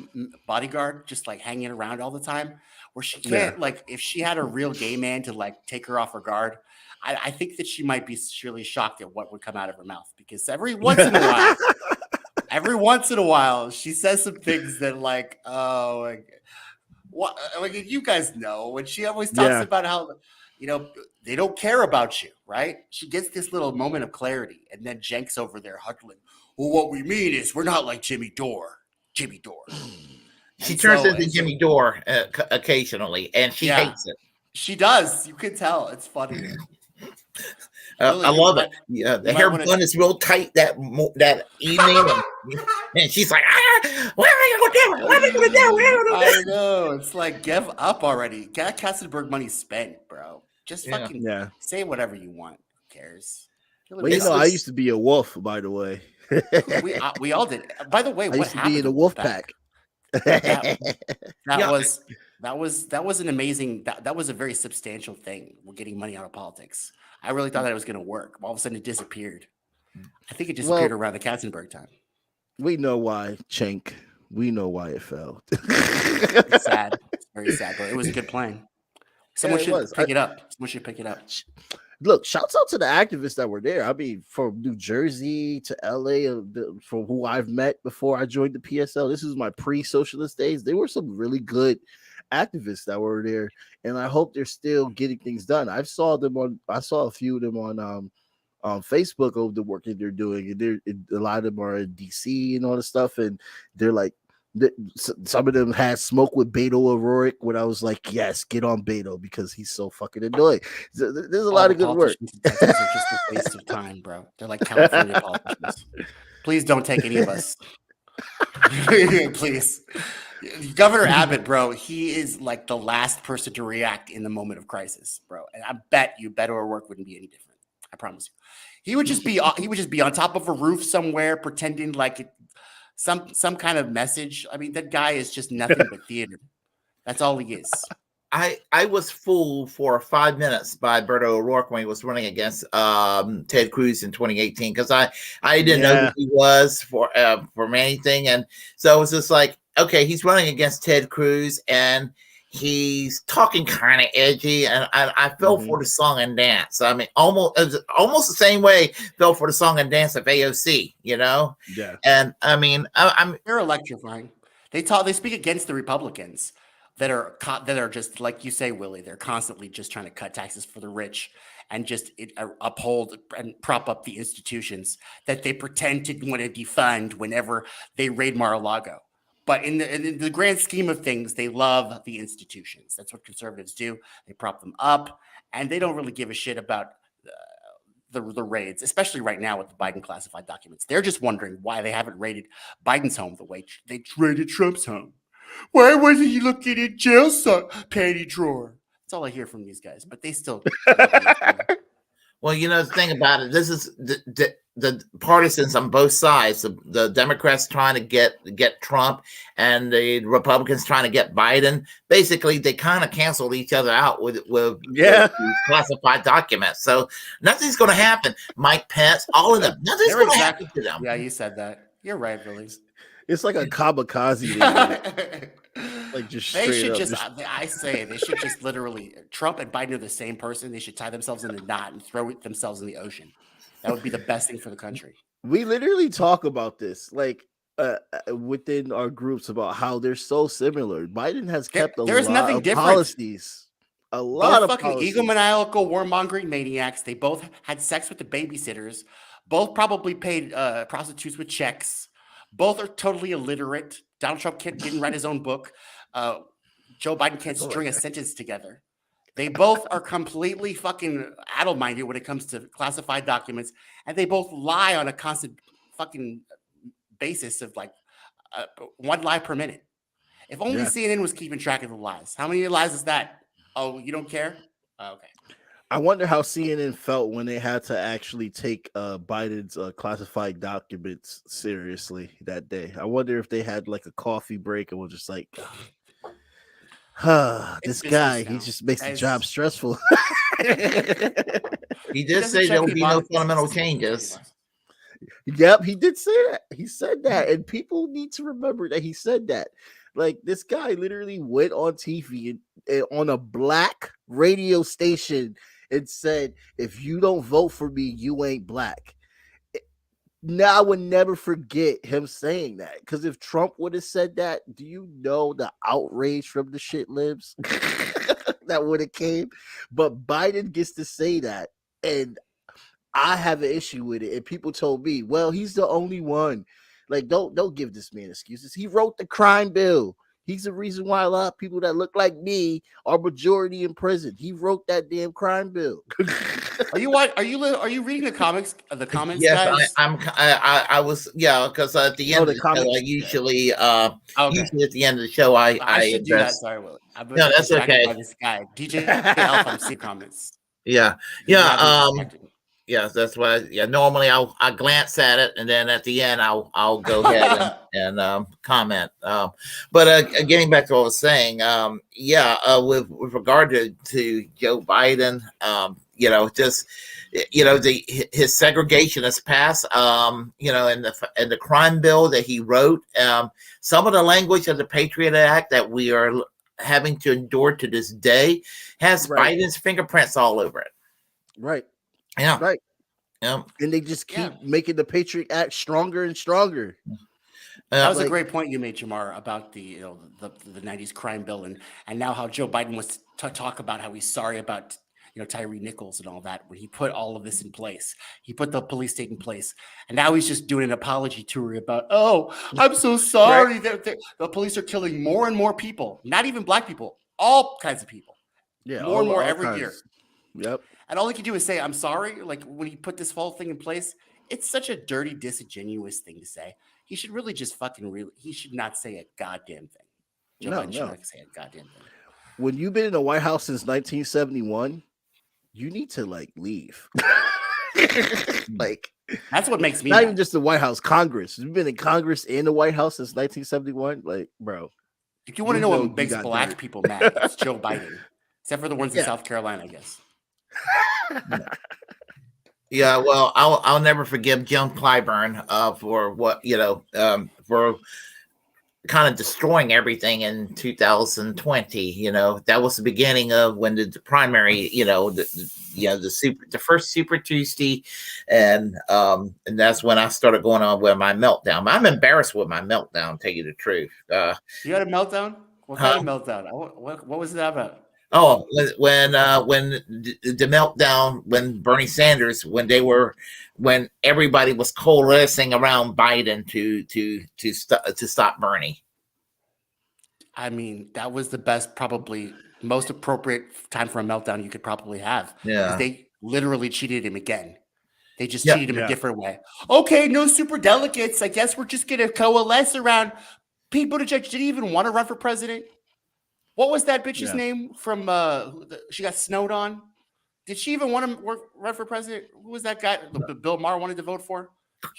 bodyguard just like hanging around all the time, where she can't like if she had a real gay man to like take her off her guard. I think that she might be surely shocked at what would come out of her mouth because every once in a while, she says some things that like, oh, like, what? Like you guys know when she always talks about how, they don't care about you, right? She gets this little moment of clarity, and then Jenk's over there huddling. Well, what we mean is we're not like Jimmy Dore. She turns into Jimmy Dore occasionally, and she hates it. She does. You can tell. It's funny. Really, I love it. Yeah, the hair bun is real tight that evening, and she's like, "What am I going to do? What am I going to do?" I know. It's like, give up already. Get Katzenberg money spent, bro. Just fucking say whatever you want. Who cares? Well, I used to be a wolf, by the way. we all did. By the way, I used to be in a wolf pack. That was an amazing. That was a very substantial thing. We're getting money out of politics. I really thought that it was going to work. All of a sudden, it disappeared. I think it disappeared around the Katzenberg time. We know why, Cenk. We know why it failed. It's sad. It's very sad, but it was a good plan. Someone should pick it up. Someone should pick it up. Look, shouts out to the activists that were there. I mean, from New Jersey to LA, from who I've met before I joined the PSL. This is my pre-socialist days. There were some really good activists that were there, and I hope they're still getting things done. I saw a few of them on Facebook of the work that they're doing, and a lot of them are in DC and all this stuff, and they're like, some of them had smoke with Beto O'Rourke when I was like, yes, get on Beto because he's so fucking annoying. There's a lot of good work. Are just a waste of time, bro. They're like California politicians. Please don't take any of us. Please. Governor Abbott, bro, he is like the last person to react in the moment of crisis, bro. And I bet you Beto O'Rourke wouldn't be any different. I promise you. He would just be on top of a roof somewhere pretending like some kind of message. I mean, that guy is just nothing but theater. That's all he is. I was fooled for 5 minutes by Beto O'Rourke when he was running against Ted Cruz in 2018 because I didn't know who he was for anything, and so it was just like, okay, he's running against Ted Cruz and he's talking kind of edgy, and I fell for the song and dance. I mean, almost the same way fell for the song and dance of AOC, Yeah. And I mean, they're electrifying. They speak against the Republicans that are just like you say, Willie. They're constantly just trying to cut taxes for the rich and just uphold and prop up the institutions that they pretend to want to defund whenever they raid Mar-a-Lago. But in the grand scheme of things, they love the institutions. That's what conservatives do. They prop them up, and they don't really give a shit about the raids, especially right now with the Biden classified documents. They're just wondering why they haven't raided Biden's home the way they raided Trump's home. Why wasn't he looking in jail's panty drawer? That's all I hear from these guys, but they still. Well, the thing about it, this is the partisans on both sides. The Democrats trying to get Trump, and the Republicans trying to get Biden. Basically, they kind of canceled each other out with classified documents. So nothing's going to happen. Mike Pence, all of them, nothing's going to happen to them. Yeah, you said that. You're right, Billy. It's like a kamikaze. Like just they should up. I say they should just literally Trump and Biden are the same person. They should tie themselves in a knot and throw themselves in the ocean. That would be the best thing for the country. We literally talk about this like within our groups about how they're so similar. Biden has kept there's lot nothing of different. Policies. A lot both of fucking policies. egomaniacal warmongering maniacs. They both had sex with the babysitters. Both probably paid prostitutes with checks. Both are totally illiterate. Donald Trump didn't write his own book. Joe Biden can't string a sentence together. They both are completely fucking addle-minded when it comes to classified documents, and they both lie on a constant fucking basis of like one lie per minute. If only CNN was keeping track of the lies. How many lies is that? Oh, you don't care? Oh, okay. I wonder how CNN felt when they had to actually take Biden's classified documents seriously that day. I wonder if they had like a coffee break and were just like, this guy, he just makes the job stressful. He did say there will be no fundamental changes. Yep, he did say that. He said that, and people need to remember that he said that. Like, this guy literally went on TV and on a black radio station and said, "If you don't vote for me, you ain't black." Now I would never forget him saying that, because if Trump would have said that, do you know the outrage from the shitlibs that would have came? But Biden gets to say that, and I have an issue with it. And people told me, well, he's the only one. Like, don't give this man excuses. He wrote the crime bill. He's the reason why a lot of people that look like me are majority in prison. He wrote that damn crime bill. Are you reading the comments? Yes, guys? I was, because at the end of the show, I usually at the end of the show, I should do that. Sorry, Will. No, that's okay. By this guy, DJ Elf, I'm seeing comments. Yeah. Yes, that's why. Yeah, normally I glance at it, and then at the end I'll go ahead and comment. But getting back to what I was saying, with regard to Joe Biden, his segregationist past, and the crime bill that he wrote, some of the language of the Patriot Act that we are having to endure to this day has Biden's fingerprints all over it. Right. Yeah. Right. Yeah. And they just keep making the Patriot Act stronger and stronger. That was a great point you made, Jamarr, about the 90s crime bill and now how Joe Biden was to talk about how he's sorry about Tyree Nichols and all that, when he put all of this in place. He put the police state in place. And now he's just doing an apology tour about, oh, I'm so sorry that the police are killing more and more people, not even black people, all kinds of people. Yeah, more and more every year. Yep. And all he can do is say, I'm sorry. Like, when he put this whole thing in place, it's such a dirty, disingenuous thing to say. He should really just he should not say a goddamn thing. Joe Biden should not say a goddamn thing. When you've been in the White House since 1971, you need to leave. That's what makes me not even just the White House, Congress. You've been in Congress and the White House since 1971. Like, bro. If you want to know what makes black people mad, it's Joe Biden. Except for the ones in South Carolina, I guess. Yeah, well, I'll never forgive Jim Clyburn for what for kind of destroying everything in 2020. That was the beginning of when the primary, the first Super Tuesday, and that's when I started going on with my meltdown. I'm embarrassed with my meltdown, to tell you the truth. You had a meltdown? What kind of meltdown? What was that about? Oh, when the meltdown, when Bernie Sanders, when everybody was coalescing around Biden to stop Bernie. I mean, that was the best, probably most appropriate time for a meltdown you could probably have. Yeah, they literally cheated him again. They just cheated him a different way. Okay, no super delegates. I guess we're just gonna coalesce around Pete Buttigieg. Did he even want to run for president? What was that bitch's name from? She got snowed on. Did she even want to run for president? Who was that guy? Bill Maher wanted to vote for?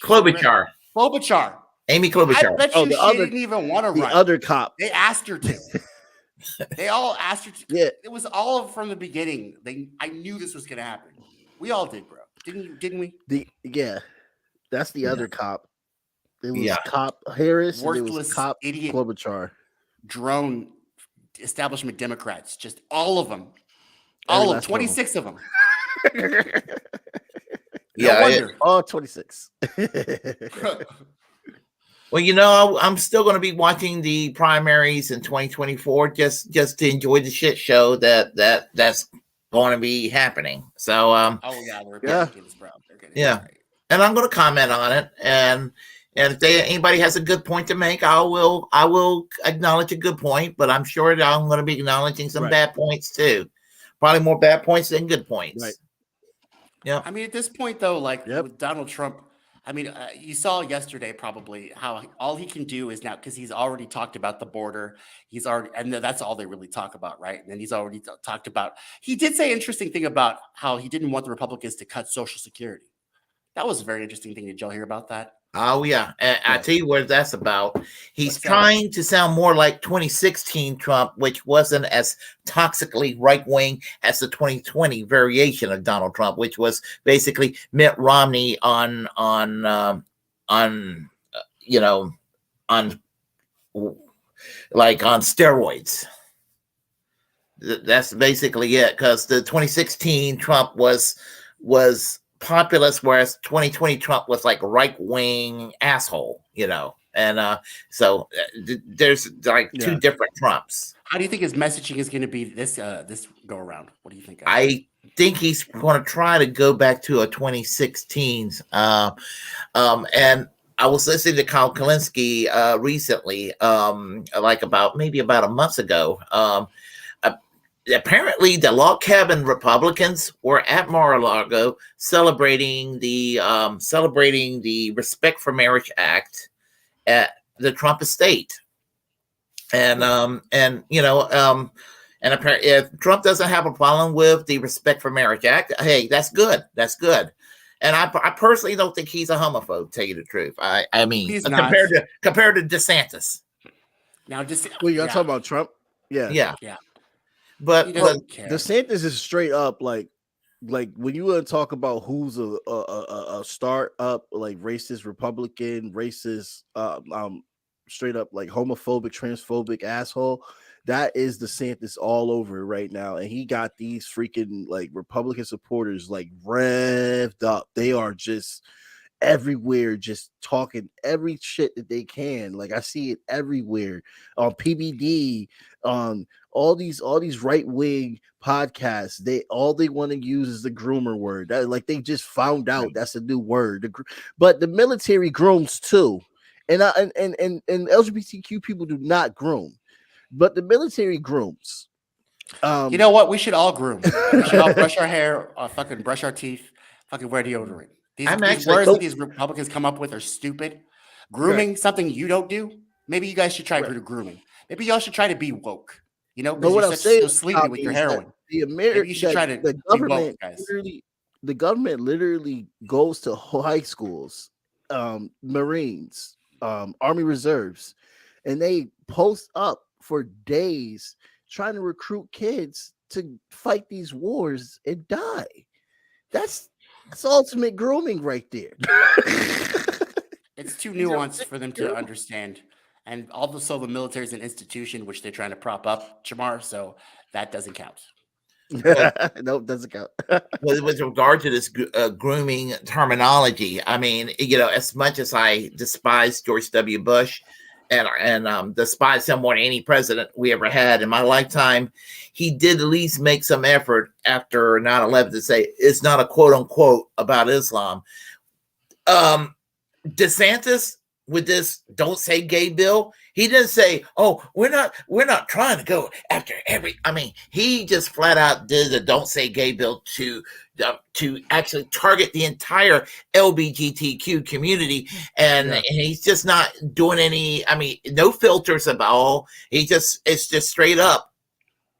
Klobuchar. Amy Klobuchar. I bet you she didn't even want to run. The other cop. They asked her to. They all asked her to. Yeah. It was all from the beginning. I knew this was going to happen. We all did, bro. Didn't we? That's the other cop. It was Cop Harris. Worthless, and it was Cop idiot, Klobuchar. Drone establishment Democrats. Just all of them. All of 26 of them. No wonder. All 26. Well, I'm still going to be watching the primaries in 2024 just to enjoy the shit show that's going to be happening. So, the Republicans, bro. Yeah, and I'm going to comment on it, and if anybody has a good point to make, I will acknowledge a good point, but I'm sure that I'm going to be acknowledging some bad points too. Probably more bad points than good points. Right. Yeah. I mean, at this point, though, with Donald Trump, I mean, you saw yesterday probably how all he can do is now because he's already talked about the border. He's already, and that's all they really talk about, right? And then he's already talked about. He did say an interesting thing about how he didn't want the Republicans to cut Social Security. That was a very interesting thing. Did y'all hear about that? Oh yeah, I tell you what that's about. He's What's that? trying to sound more like 2016 Trump, which wasn't as toxically right wing as the 2020 variation of Donald Trump, which was basically Mitt Romney on you know on like on steroids. That's basically it. Because the 2016 Trump was populist, whereas 2020 Trump was like right wing asshole, and so there's like two different Trumps. How do you think his messaging is going to be this go around? What do you think? I think he's going to try to go back to a 2016s, and I was listening to Kyle Kalinske recently, like maybe about a month ago. Apparently the log cabin Republicans were at Mar-a-Lago celebrating the Respect for Marriage Act at the Trump estate. And apparently if Trump doesn't have a problem with the Respect for Marriage Act, hey, that's good. That's good. And I personally don't think he's a homophobe, to tell you the truth. I mean, compared to DeSantis. Now, well, you're talking about Trump? Yeah. But DeSantis is straight up like when you want to talk about who's a start up like racist Republican, racist, straight up like homophobic, transphobic asshole. That is DeSantis all over right now, and he got these freaking like Republican supporters like revved up. They are just everywhere, just talking every shit that they can. Like I see it everywhere on PBD, on all these right wing podcasts. They want to use is the groomer word. That, like they just found out that's a new word. But the military grooms too, and LGBTQ people do not groom, but the military grooms. You know what? We should all groom. We should all brush our hair, fucking brush our teeth, fucking wear deodorant. These words that these Republicans come up with are stupid. Grooming, something you don't do. Maybe you guys should try to do grooming. Maybe y'all should try to be woke. Because you're so sleepy with your heroin. Maybe you should try to be woke, guys. The government literally goes to high schools, Marines, Army Reserves, and they post up for days trying to recruit kids to fight these wars and die. That's ultimate grooming right there. It's too nuanced for them to understand. And also the military is an institution which they're trying to prop up, Jamarr, so that doesn't count. No, it doesn't count. With regard to this grooming terminology, I mean, as much as I despise George W. Bush and despise him more than any president we ever had in my lifetime, he did at least make some effort after 9/11 to say it's not a quote unquote about Islam. DeSantis with this "Don't Say Gay" bill, he didn't say, "Oh, we're not trying to go after every." I mean, he just flat out did the "Don't Say Gay" bill to actually target the entire LGBTQ community, and he's just not doing any. I mean, no filters at all. It's just straight up.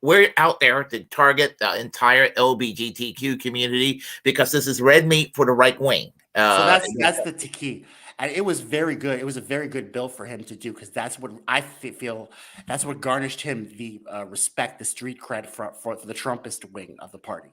We're out there to target the entire LGBTQ community because this is red meat for the right wing. So that's the key. And it was very good. It was a very good bill for him to do because that's what I feel. That's what garnished him the respect, the street cred for the Trumpist wing of the party,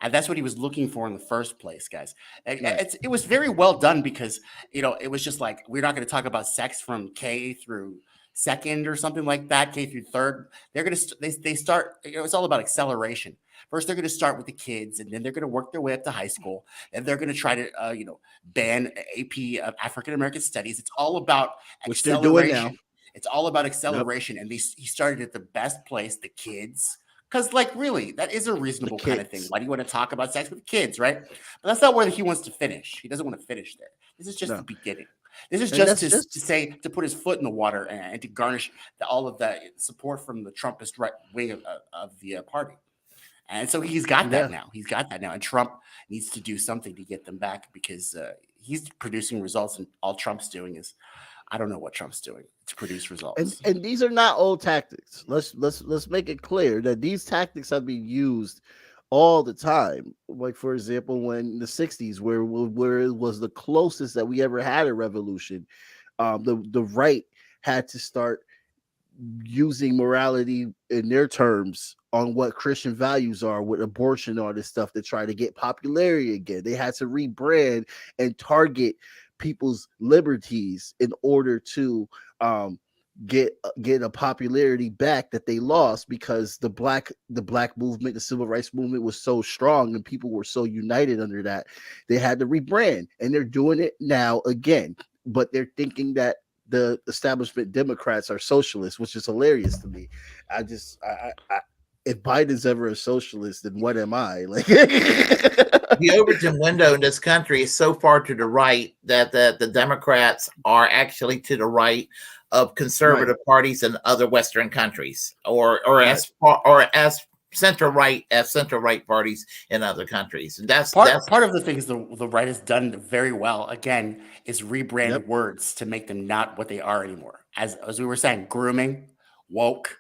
and that's what he was looking for in the first place, guys. It was very well done because it was just like we're not going to talk about sex from K through second or something like that, K through third. They're gonna they start. It's all about acceleration. First, they're going to start with the kids, and then they're going to work their way up to high school, and they're going to try to, ban AP African American Studies. It's all about which they're doing now. It's all about acceleration, and he started at the best place, the kids, because, like, really, that is a reasonable kind of thing. Why do you want to talk about sex with kids, right? But that's not where he wants to finish. He doesn't want to finish there. This is just the beginning. This is to put his foot in the water and to garnish all of the support from the Trumpist right wing of the party. And so he's got that now. He's got that now. And Trump needs to do something to get them back because he's producing results, and all Trump's doing is, I don't know what Trump's doing to produce And results. and these are not old tactics. Let's make it clear that these tactics have been used all the time. Like for example, when in the 60s, where it was the closest that we ever had a revolution, the right had to start using morality in their terms on what Christian values are with abortion, all this stuff, to try to get popularity again. They had to rebrand and target people's liberties in order to get a popularity back that they lost, because the black movement, the civil rights movement, was so strong and people were so united under that. They had to rebrand, and they're doing it now again, but they're thinking that the establishment Democrats are socialists, which is hilarious to me. I if Biden's ever a socialist, then what am I? Like, the Overton window in this country is so far to the right that the Democrats are actually to the right of conservative parties in other Western countries, or as center right parties in other countries. And that's part of the things the right has done very well, again, is rebrand words to make them not what they are anymore. As we were saying, grooming, woke.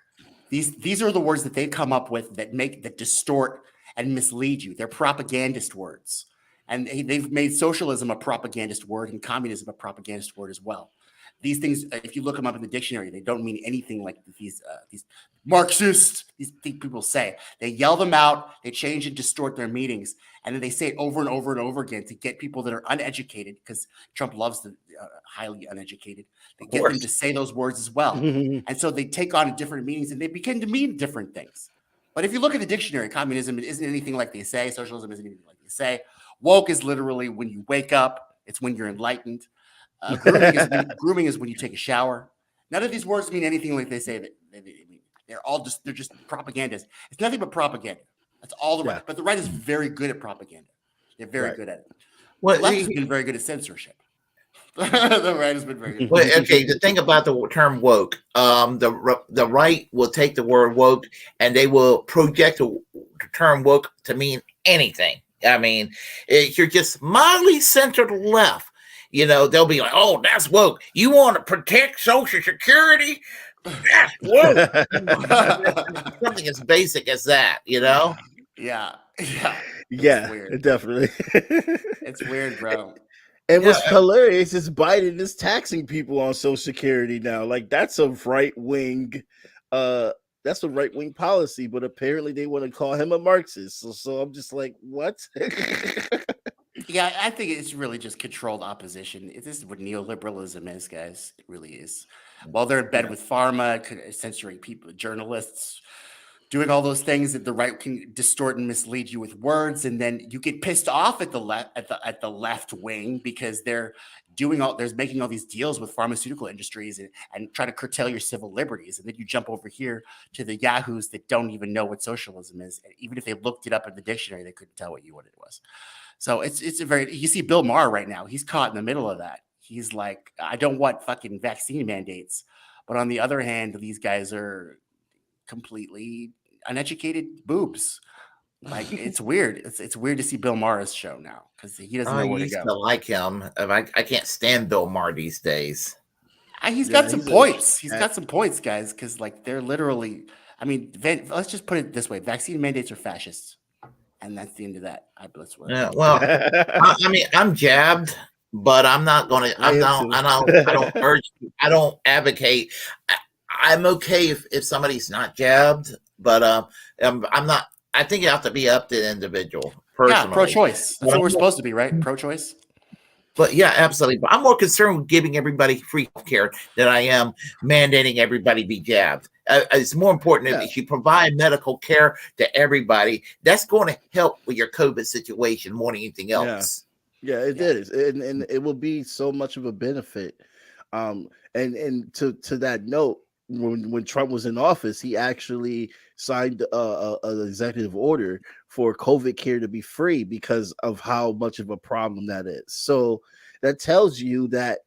These are the words that they come up with that distort and mislead you. They're propagandist words. And they've made socialism a propagandist word and communism a propagandist word as well. These things, if you look them up in the dictionary, they don't mean anything like these Marxists, these people say. They yell them out, they change and distort their meanings, and then they say it over and over and over again to get people that are uneducated, because Trump loves the highly uneducated. They get them to say those words as well. And so they take on different meanings, and they begin to mean different things. But if you look at the dictionary, communism isn't anything like they say. Socialism isn't anything like they say. Woke is literally when you wake up. It's when you're enlightened. Grooming is when you take a shower. None of these words mean anything like they say that they mean. They're just propaganda. It's nothing but propaganda. That's all the right. But the right is very good at propaganda. They're very good at it. Well, the left has been very good at censorship. The right has been very good. Well, okay, the thing about the term woke, the right will take the word woke and they will project the term woke to mean anything. I mean, if you're just mildly centered left, they'll be like, "Oh, that's woke. You want to protect Social Security? That's woke." Something as basic as that, Yeah. Yeah, weird. Definitely. It's weird, bro. And what's hilarious is Biden is taxing people on Social Security now. Like, that's a right wing policy, but apparently they want to call him a Marxist. So I'm just like, what? Yeah, I think it's really just controlled opposition. This is what neoliberalism is, guys. It really is. While they're in bed with pharma, censoring people, journalists, doing all those things that the right can distort and mislead you with words, and then you get pissed off at the left wing because they're making all these deals with pharmaceutical industries and try to curtail your civil liberties, and then you jump over here to the yahoos that don't even know what socialism is, and even if they looked it up in the dictionary, they couldn't tell what it was. So you see Bill Maher right now. He's caught in the middle of that. He's like, I don't want fucking vaccine mandates, but on the other hand, these guys are completely uneducated boobs. Like, it's weird. It's weird to see Bill Maher's show now because he doesn't know where to go. I like him. I can't stand Bill Maher these days. He's got some points. He's got some points, guys, because like they're literally. I mean, let's just put it this way: vaccine mandates are fascists, and that's the end of that. I'm jabbed, but I'm not going to. I don't urge. I don't advocate. I'm okay if somebody's not jabbed, but I'm not. I think it have to be up to the individual. Personally. Yeah, pro-choice. That's what we're supposed to be, right? Pro-choice. But yeah, absolutely. But I'm more concerned with giving everybody free care than I am mandating everybody be jabbed. It's more important if you provide medical care to everybody. That's going to help with your COVID situation more than anything else. Yeah, it is, and it will be so much of a benefit. And to that note, when Trump was in office, he actually signed an executive order for COVID care to be free because of how much of a problem that is. So that tells you that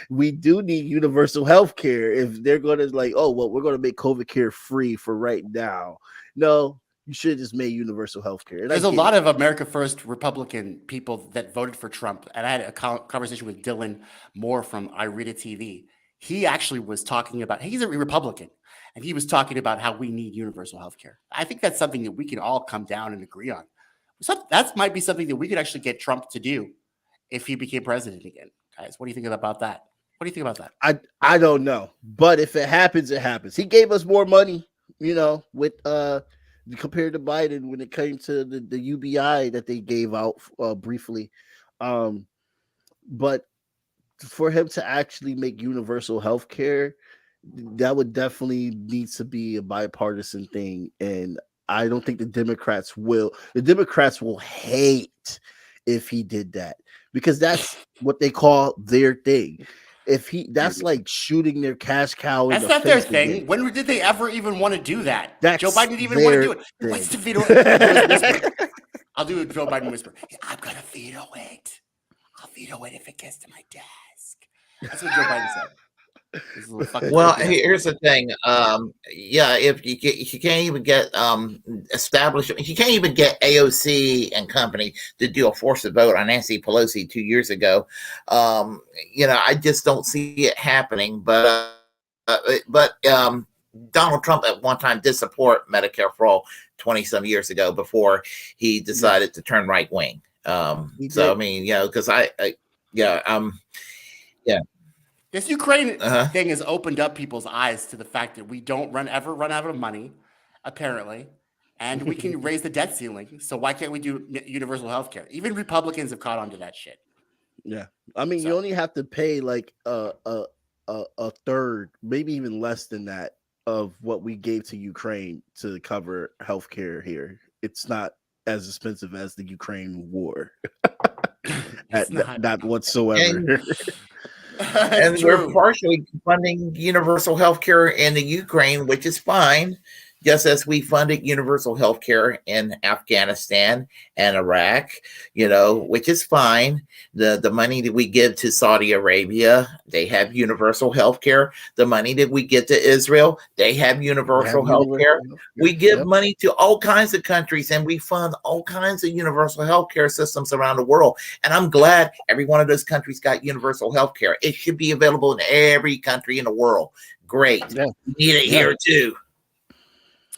we do need universal health care if they're going to we're going to make COVID care free for right now. No, You should have just made universal health care. There's a lot of America First Republican people that voted for Trump. And I had a conversation with Dylan Moore from iRead TV. He actually was talking about, he's a Republican, and he was talking about how we need universal health care. I think that's something that we can all come down and agree on. So that might be something that we could actually get Trump to do if he became president again. Guys, what do you think about that? What do you think about that? I don't know. But if it happens, it happens. He gave us more money, with compared to Biden when it came to the UBI that they gave out briefly. But for him to actually make universal health care, that would definitely need to be a bipartisan thing. And I don't think the Democrats will. The Democrats will hate if he did that, because that's what they call their thing. That's like shooting their cash cow. That's not their thing. Again. When did they ever even want to do that? Joe Biden didn't even want to do it. What's the veto? I'll do a Joe Biden whisper. I'm gonna veto it. I'll veto it if it gets to my desk. That's what Joe Biden said. Well, here's the thing. If you can't even get established, you can't even get AOC and company to do a forced vote on Nancy Pelosi 2 years ago. I just don't see it happening. But Donald Trump at one time did support Medicare for all 20 some years ago before he decided to turn right wing. Because This Ukraine thing has opened up people's eyes to the fact that we don't ever run out of money, apparently, and we can raise the debt ceiling. So why can't we do universal health care? Even Republicans have caught on to that shit. Yeah, you only have to pay like a third, maybe even less than that, of what we gave to Ukraine to cover health care here. It's not as expensive as the Ukraine war. Not whatsoever. And we're partially funding universal health care in the Ukraine, which is fine, just as we funded universal health care in Afghanistan and Iraq, which is fine. The money that we give to Saudi Arabia, they have universal health care. The money that we get to Israel, they have universal health care. We give money to all kinds of countries, and we fund all kinds of universal health care systems around the world. And I'm glad every one of those countries got universal health care. It should be available in every country in the world. Great. Yeah. We need it here too.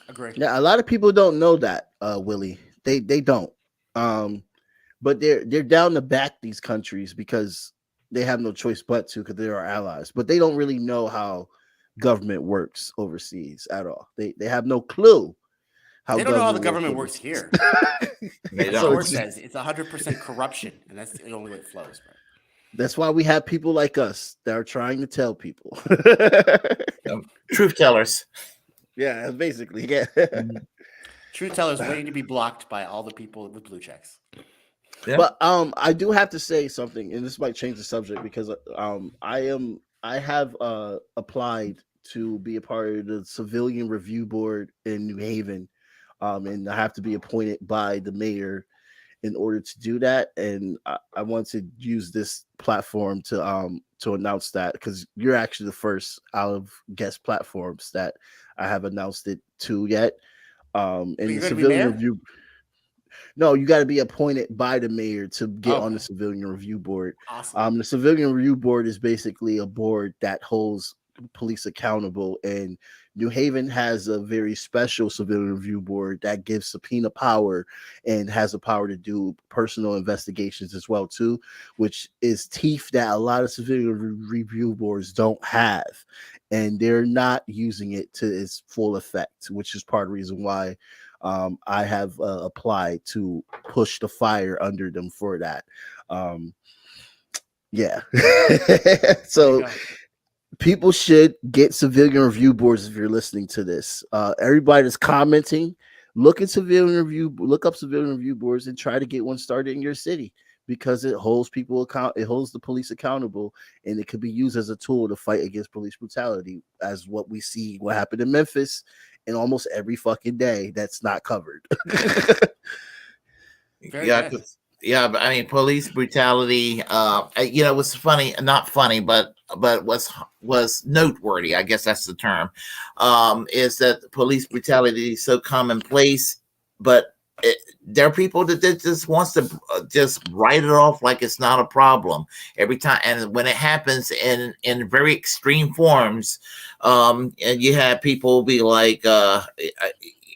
Agree. Yeah, a lot of people don't know that, Willie. They don't. But they're down to back these countries because they have no choice but to, because they're our allies. But they don't really know how government works overseas at all. They have no clue how they don't know how the government works here. They don't. Source says it's 100% corruption, and that's the only way it flows, bro. That's why we have people like us that are trying to tell people. Truth tellers. Yeah, basically. Yeah. Truth tellers waiting to be blocked by all the people with blue checks. Yeah. But I do have to say something, and this might change the subject, because I have applied to be a part of the Civilian Review Board in New Haven, and I have to be appointed by the mayor in order to do that. And I want to use this platform to announce that, because you're actually the first out of guest platforms that I have announced it to yet. And the Civilian Review. No, you got to be appointed by the mayor to get on the Civilian Review Board. Awesome. The Civilian Review Board is basically a board that holds police accountable, and New Haven has a very special Civilian Review Board that gives subpoena power and has the power to do personal investigations as well too, which is teeth that a lot of Civilian Review Boards don't have, and they're not using it to its full effect, which is part of the reason why I have applied to push the fire under them for that. So people should get Civilian Review Boards if you're listening to this. Everybody that's commenting, look up Civilian Review Boards and try to get one started in your city, because it holds it holds the police accountable, and it could be used as a tool to fight against police brutality, as what we see what happened in Memphis, and almost every fucking day that's not covered. Yeah, but I mean, police brutality, was funny, not funny, but was noteworthy, I guess that's the term, is that police brutality is so commonplace there are people that just wants to just write it off like it's not a problem every time. And when it happens in very extreme forms, and you have people be like,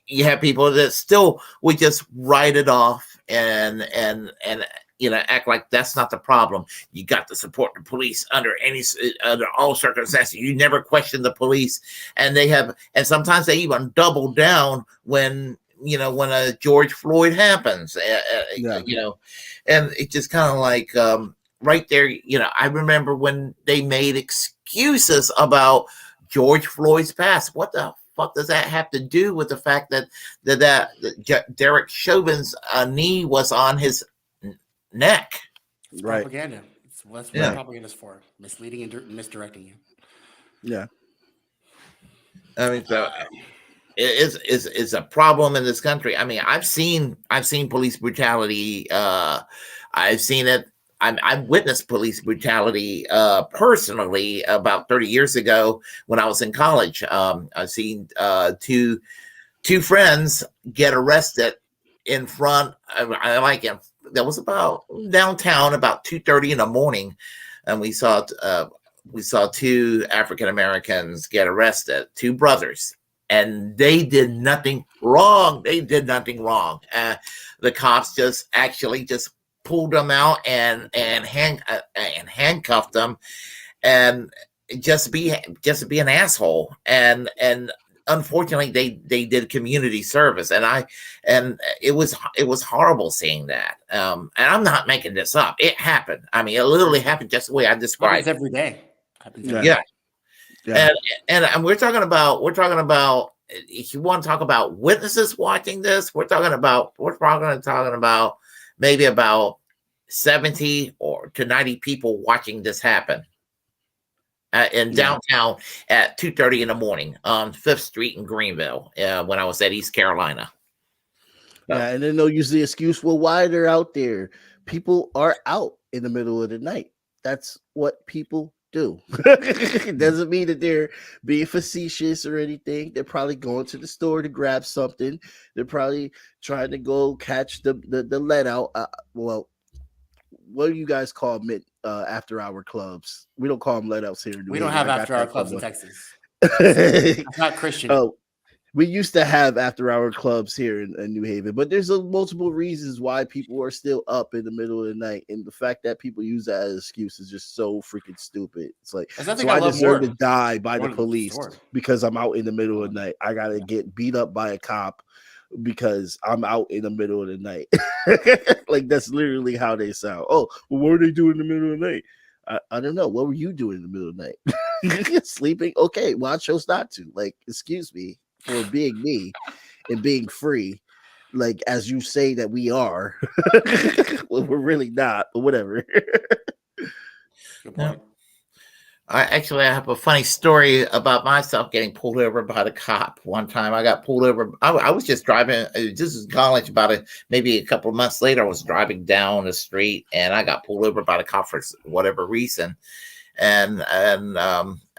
you have people that still would just write it off and act like that's not the problem. You got to support the police under all circumstances. You never question the police, and sometimes they even double down when a George Floyd happens. And it's just kind of like right there. I remember when they made excuses about George Floyd's past. What the fuck does that have to do with the fact that Derek Chauvin's knee was on his neck? It's Right. propaganda. That's what propaganda is for: misleading and misdirecting you. Yeah. I mean, so it's a problem in this country. I mean, I've seen police brutality. I've seen it. I've witnessed police brutality personally about 30 years ago when I was in college. I've seen two friends get arrested in front. That was about downtown about 2:30 in the morning, and we saw two African Americans get arrested, two brothers. And they did nothing wrong. The cops just pulled them out and handcuffed them, and just be an asshole. And unfortunately, they did community service, and it was horrible seeing that. And I'm not making this up. It happened. I mean, it literally happened just the way I described. Happens every day. Yeah. And we're talking about if you want to talk about witnesses watching this, we're probably talking about maybe about 70 to 90 people watching this happen in downtown at 2:30 in the morning on 5th Street in Greenville when I was at East Carolina. Yeah, and then they'll use the excuse, well, why they're out there. People are out in the middle of the night. That's what people do. It doesn't mean that they're being facetious or anything. They're probably going to the store to grab something. They're probably trying to go catch the let out. Well, what do you guys call after hour clubs? We don't call them let outs here. We don't have after hour clubs in Texas. It's not Christian. Oh, we used to have after hour clubs here in New Haven, but there's multiple reasons why people are still up in the middle of the night, and the fact that people use that as an excuse is just so freaking stupid. It's like, so I deserve to die by the police because I'm out in the middle of the night. I gotta get beat up by a cop because I'm out in the middle of the night. Like, that's literally how they sound. Oh, well, what are they doing in the middle of the night? I don't know. What were you doing in the middle of the night? Sleeping? Okay, well, I chose not to. Like, excuse me for being me and being free, like as you say that we are. Well, we're really not, but whatever. Good point. I have a funny story about myself getting pulled over by the cop. One time I got pulled over. I was just driving. This is college. Maybe a couple of months later, I was driving down the street and I got pulled over by the cop for whatever reason. And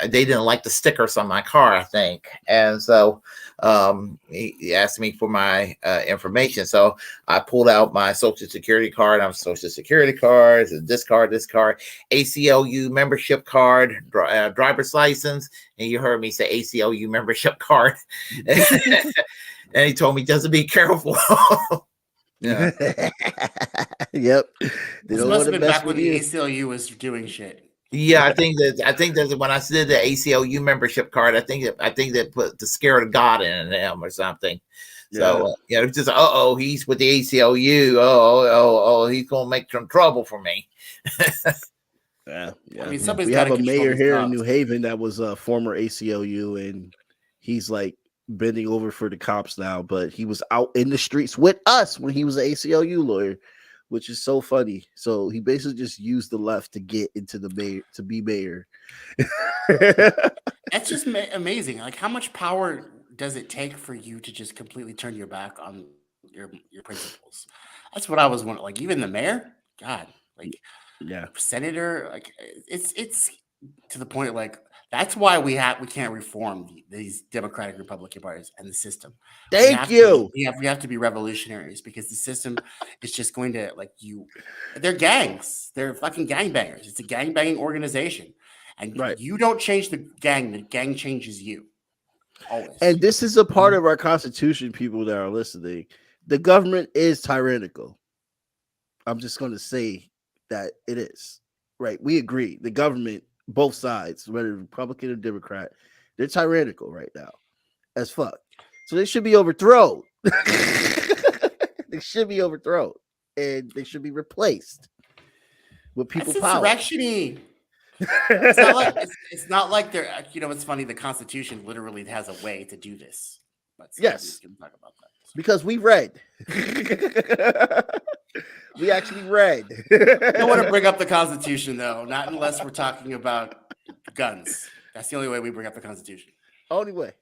they didn't like the stickers on my car, I think. And so he asked me for my information. So I pulled out my social security card. I'm social security card, this card, ACLU membership card, driver's license. And you heard me say ACLU membership card. And he told me, just be careful. Yeah. Yep. This must have been back when the ACLU was doing shit. Yeah, I think that when I did the ACLU membership card, I think they put the scare of God in them or something. Yeah. So it's just he's with the ACLU. He's gonna make some trouble for me. Yeah. I mean, we have a mayor here in New Haven that was a former ACLU, and he's like bending over for the cops now, but he was out in the streets with us when he was an ACLU lawyer, which is so funny. So he basically just used the left to get into the mayor, to be mayor. That's just amazing. Like, how much power does it take for you to just completely turn your back on your principles? That's what I was wondering. Like, even the mayor, God, like, yeah, senator, like, it's to the point. Like, That's why we can't reform these Democratic Republican parties and the system. Thank you. We have to be revolutionaries because the system is just going to they're gangs. They're fucking gangbangers. It's a gangbanging organization. And you don't change the gang changes you. Always. And this is a part of our Constitution, people that are listening. The government is tyrannical. I'm just going to say that it is. Right? We agree. The government, both sides, whether Republican or Democrat, they're tyrannical right now as fuck. So they should be overthrown. They should be overthrown. And they should be replaced with people power. Insurrection-y. It's not like they're, it's funny. The Constitution literally has a way to do this. But yes, we can talk about that. Because we read. We actually read. I don't want to bring up the Constitution, though, not unless we're talking about guns. That's the only way we bring up the Constitution. Only way,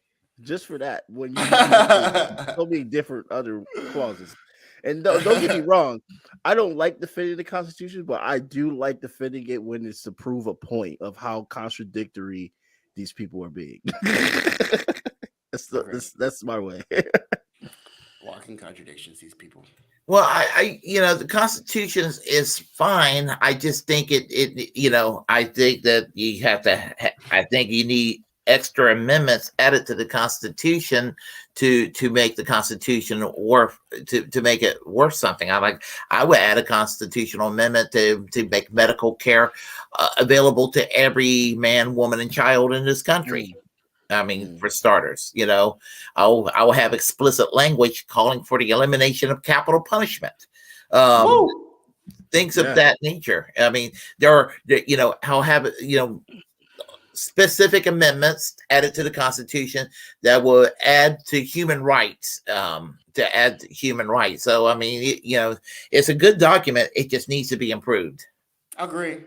just for that. When you so many different other clauses. And don't get me wrong, I don't like defending the Constitution, but I do like defending it when it's to prove a point of how contradictory these people are being. That's my way. Walking contradictions, these people. Well, I the Constitution is fine. I just think I think that you have to. I think you need extra amendments added to the Constitution to make the Constitution worth to make it worth something. I would add a constitutional amendment to make medical care available to every man, woman, and child in this country. I mean, for starters, I will have explicit language calling for the elimination of capital punishment. Things of that nature. I mean, there are, I'll have, specific amendments added to the Constitution that will add to human rights, So, I mean, it's a good document. It just needs to be improved. Agree.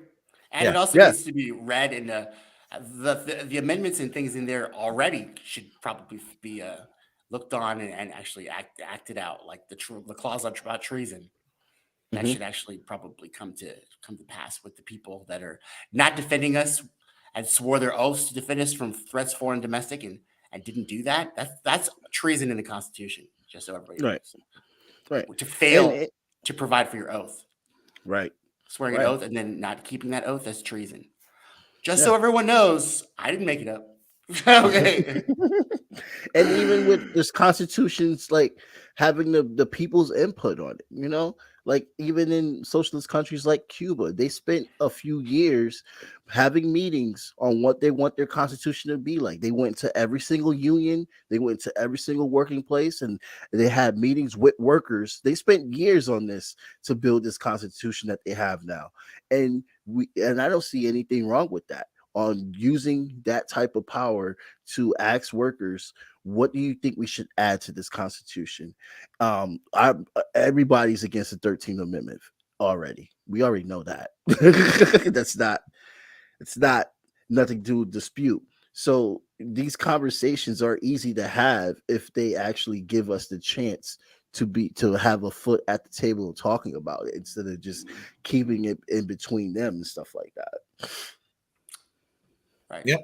And it also needs to be read in the amendments and things in there already should probably be looked on and actually acted out, like the clause about treason. That should actually probably come to pass with the people that are not defending us and swore their oaths to defend us from threats, foreign and domestic, and didn't do that. That's treason in the Constitution. Just so everybody knows. Right. To fail to provide for your oath. Right. Swearing an oath and then not keeping that oath, that's treason. Just so everyone knows, I didn't make it up. Okay. And even with this Constitution's like having the people's input on it, like even in socialist countries like Cuba, they spent a few years having meetings on what they want their Constitution to be like. They went to every single union, they went to every single working place, and they had meetings with workers. They spent years on this to build this Constitution that they have now. And I don't see anything wrong with that, on using that type of power to ask workers, what do you think we should add to this Constitution? Everybody's against the 13th Amendment already. We already know that. It's not nothing to dispute. So these conversations are easy to have if they actually give us the chance to have a foot at the table talking about it, instead of just keeping it in between them and stuff like that. Right. Yep.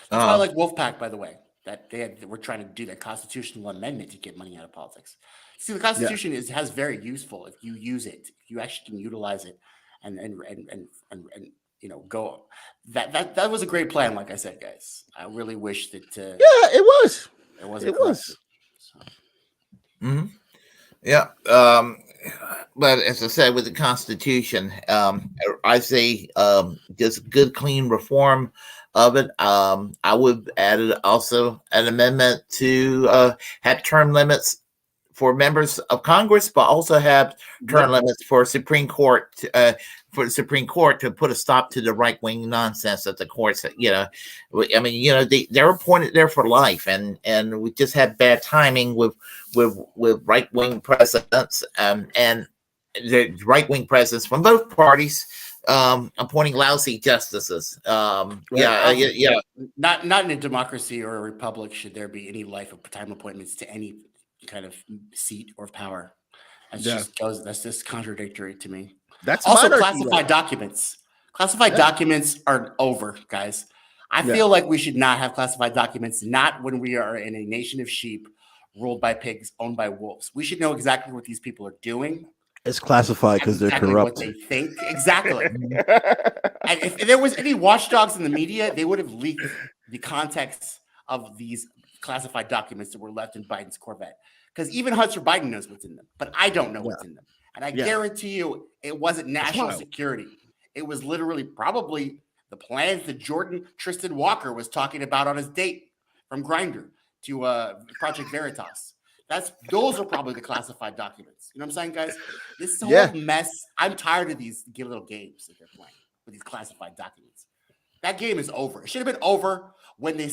That's why I like Wolfpack, by the way, that we're trying to do that constitutional amendment to get money out of politics. See, the Constitution has very useful if you use it, if you actually can utilize it, and go. That was a great plan, like I said, guys. I really wish that. It was. It was. So. Mm-hmm. Yeah. But as I said, with the Constitution, I say just good, clean reform of it. I would add also an amendment to have term limits for members of Congress, but also have term limits for Supreme Court. For the Supreme Court to put a stop to the right-wing nonsense that the courts, they're appointed there for life, and we just had bad timing with right-wing presidents, and the right-wing presidents from both parties appointing lousy justices. Not in a democracy or a republic should there be any lifetime appointments to any kind of seat or power. That's just contradictory to me. That's also classified documents. Classified documents are over, guys. I feel like we should not have classified documents, not when we are in a nation of sheep ruled by pigs, owned by wolves. We should know exactly what these people are doing. It's classified because they're exactly corrupt. What they think. Exactly. And if there was any watchdogs in the media, they would have leaked the context of these classified documents that were left in Biden's Corvette. Because even Hunter Biden knows what's in them, but I don't know what's in them. And I guarantee you it wasn't national security. It was literally probably the plans that Jordan Tristan Walker was talking about on his date from Grindr to Project Veritas. Those are probably the classified documents. You know what I'm saying, guys? This whole mess. I'm tired of these little games that they're playing with these classified documents. That game is over. It should have been over when they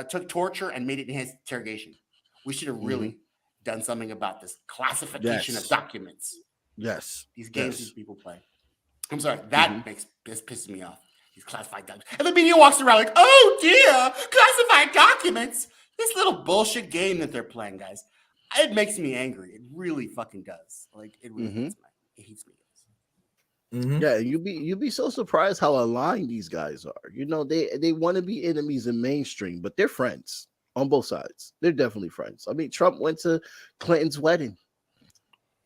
took torture and made it enhanced interrogation. We should have really done something about this classification of documents. Yes. These games these people play. I'm sorry. That pisses me off. These classified documents. And the media walks around like, oh dear, classified documents. This little bullshit game that they're playing, guys. It makes me angry. It really fucking does. Like it really heats me. Yeah, you'd be so surprised how aligned these guys are. You know, they want to be enemies in mainstream, but they're friends on both sides. They're definitely friends. I mean, Trump went to Clinton's wedding.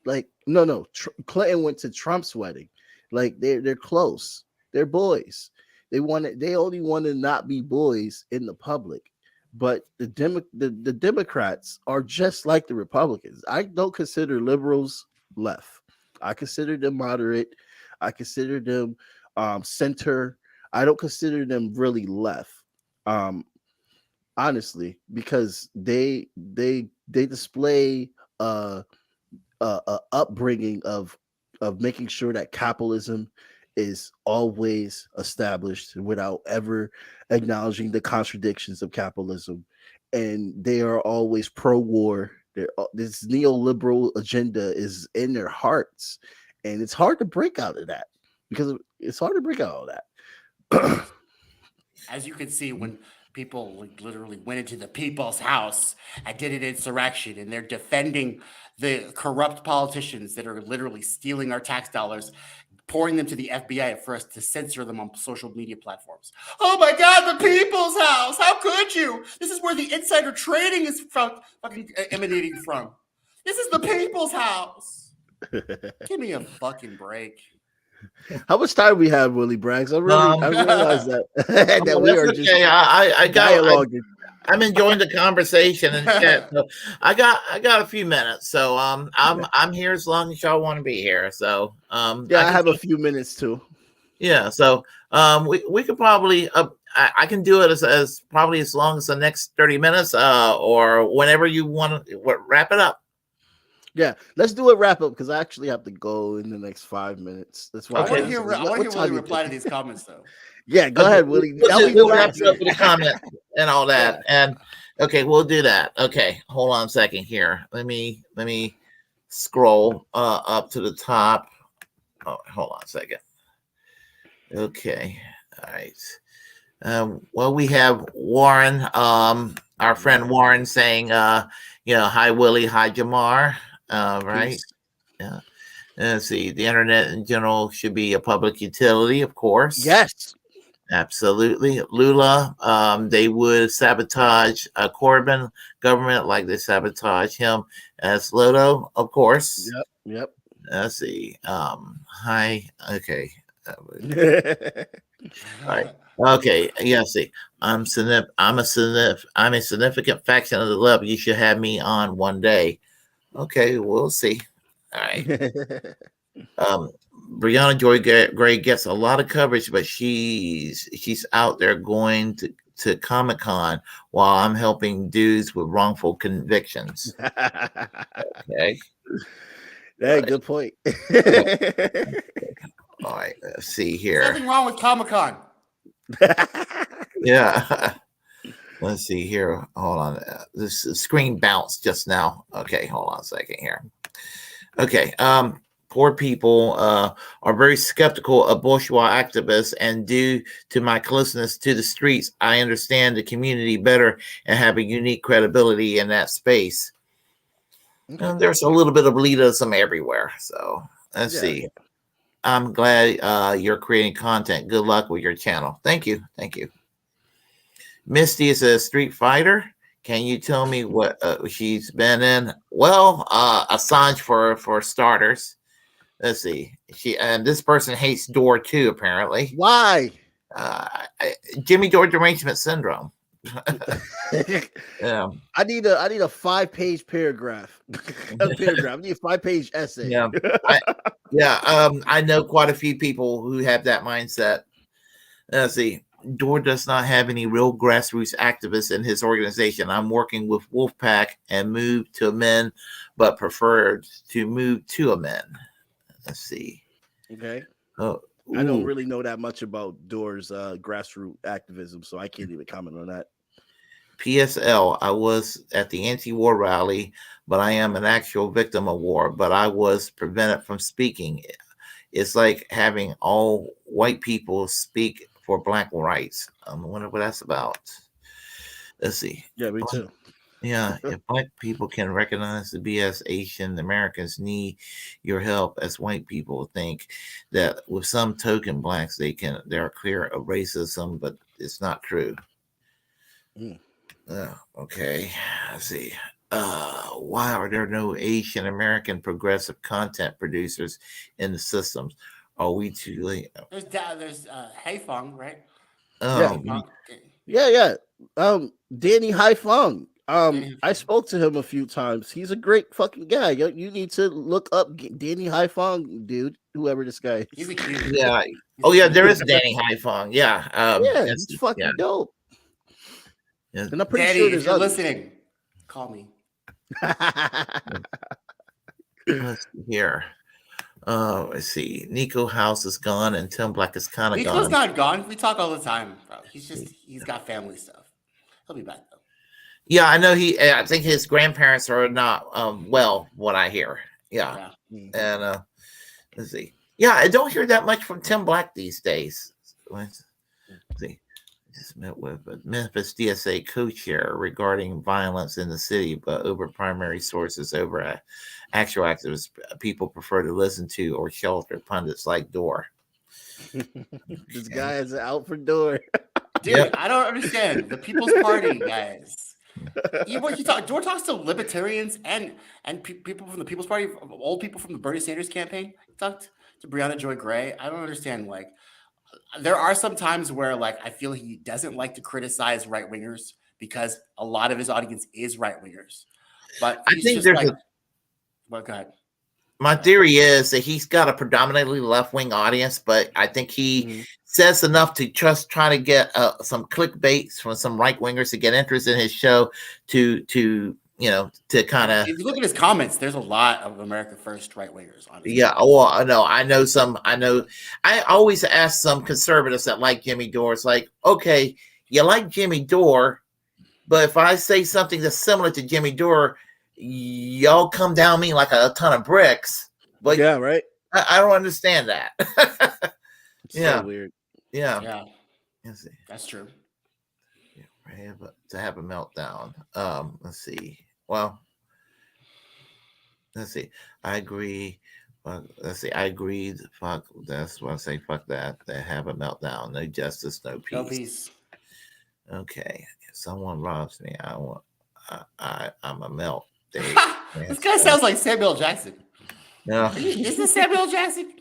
Like, no, Clinton went to Trump's wedding. Like they're close. They're boys. They only want to not be boys in the public. But the Democrats are just like the Republicans. I don't consider liberals left. I consider them moderate. I consider them center. I don't consider them really left. Honestly, because they display a upbringing of making sure that capitalism is always established without ever acknowledging the contradictions of capitalism, and they are always pro-war. This neoliberal agenda is in their hearts, and it's hard to break out of that because it's hard to break out of that. As you can see, when people literally went into the people's house and did an insurrection, and they're defending the corrupt politicians that are literally stealing our tax dollars, pouring them to the FBI for us to censor them on social media platforms. Oh my God, the people's house! How could you? This is where the insider trading is fucking emanating from. This is the people's house. Give me a fucking break. How much time we have, Willie Braggs? I realize that that we are just dialoguing. I'm enjoying the conversation and chat. So I got a few minutes, so I'm here as long as y'all want to be here. So I have a few minutes too. Yeah, so we could probably I can do it as probably as long as the next 30 minutes or whenever you want to wrap it up. Yeah, let's do a wrap up because I actually have to go in the next 5 minutes. That's why I want to hear Willie reply to these comments though. Yeah, go ahead, Willie. We'll wrap it up with a comment and all that. Yeah. And okay, we'll do that. Okay, hold on a second here. Let me scroll up to the top. Oh, hold on a second. Okay, all right. Well, we have Warren, our friend Warren, saying, hi Willie, hi Jamarr. Right. Peace. Yeah. Let's see. The internet in general should be a public utility, of course. Yes. Absolutely. Lula, they would sabotage Corbyn government like they sabotage him as Lodo, of course. Yep. Let's see. Hi. Okay. All right. Okay. Yeah. See, I'm a significant faction of the left. You should have me on one day. Okay, we'll see. All right. Briahna Joy Gray gets a lot of coverage, but she's out there going to Comic-Con while I'm helping dudes with wrongful convictions. Okay. Hey, good point. All right, let's see here. Nothing wrong with Comic-Con. Yeah. Let's see here. Hold on. This screen bounced just now. Okay, hold on a second here. Okay. Poor people are very skeptical of bourgeois activists, and due to my closeness to the streets, I understand the community better and have a unique credibility in that space. Okay. There's a little bit of elitism everywhere. So let's see. I'm glad you're creating content. Good luck with your channel. Thank you. Thank you. Misty is a Street Fighter. Can you tell me what she's been in? Well, Assange for starters. Let's see. This person hates Door too. Apparently, Why? Jimmy Dore derangement syndrome. Yeah. I need a 5-page paragraph. A paragraph. I need a 5-page essay. Yeah. I know quite a few people who have that mindset. Let's see. Dore does not have any real grassroots activists in his organization. I'm working with Wolfpack and move to amend, but preferred to move to amend. Let's see. Okay. Oh, I don't really know that much about Dore's grassroots activism, so I can't even comment on that. PSL, I was at the anti-war rally, but I am an actual victim of war, but I was prevented from speaking. It's like having all white people speak for black rights. I wonder what that's about. Let's see. Yeah, me too. Yeah, if black people can recognize the BS Asian Americans need your help, as white people think that with some token blacks they're clear of racism, but it's not true. Okay, let's see. Why are there no Asian American progressive content producers in the systems? Are we too late? There's Haifong, right? Yeah. Danny Haifong. I spoke to him a few times. He's a great fucking guy. You need to look up Danny Haifong, dude. Whoever this guy is. He's a cute. Yeah. Oh yeah, there is Danny Haifong. Yeah. He's fucking dope. Yeah. And I'm pretty Daddy, sure if there's you're others. listening, call me. Let's see here. Let's see. Nico House is gone and Tim Black is kind of Nico's gone. not gone. We talk all the time, bro. He's got family stuff. He'll be back though. Yeah, I know I think his grandparents are not well, what I hear. Yeah. And let's see. Yeah, I don't hear that much from Tim Black these days. Let's see. Just met with a Memphis DSA co-chair regarding violence in the city, but over primary sources over actual activists people prefer to listen to or shelter pundits like Dore. This guy is out for Dore. Dude, I don't understand the People's Party, guys. Dore talks to libertarians and people from the People's Party, old people from the Bernie Sanders campaign. He talked to Briahna Joy Gray. I don't understand. Like, there are some times where, like, I feel he doesn't like to criticize right wingers because a lot of his audience is right wingers. But I think there's well, go ahead. My theory is that he's got a predominantly left-wing audience, but I think he says enough to just try to get some clickbaits from some right-wingers to get interest in his show to kind of. If you look at his comments, there's a lot of America First right-wingers on it. Yeah, well, no, I know some. I always ask some conservatives that like Jimmy Dore. It's like, okay, you like Jimmy Dore, but if I say something that's similar to Jimmy Dore, y'all come down me like a ton of bricks. But yeah, right. I don't understand that. So weird. Yeah. That's true. Yeah, to have a meltdown. Let's see. Well, let's see. I agree. Let's see. I agree. Fuck. That's what I say. Fuck that. They have a meltdown. No justice. No peace. No peace. Okay. If someone robs me, I'm a melt. This guy sounds like Samuel Jackson. No. Is this Samuel Jackson?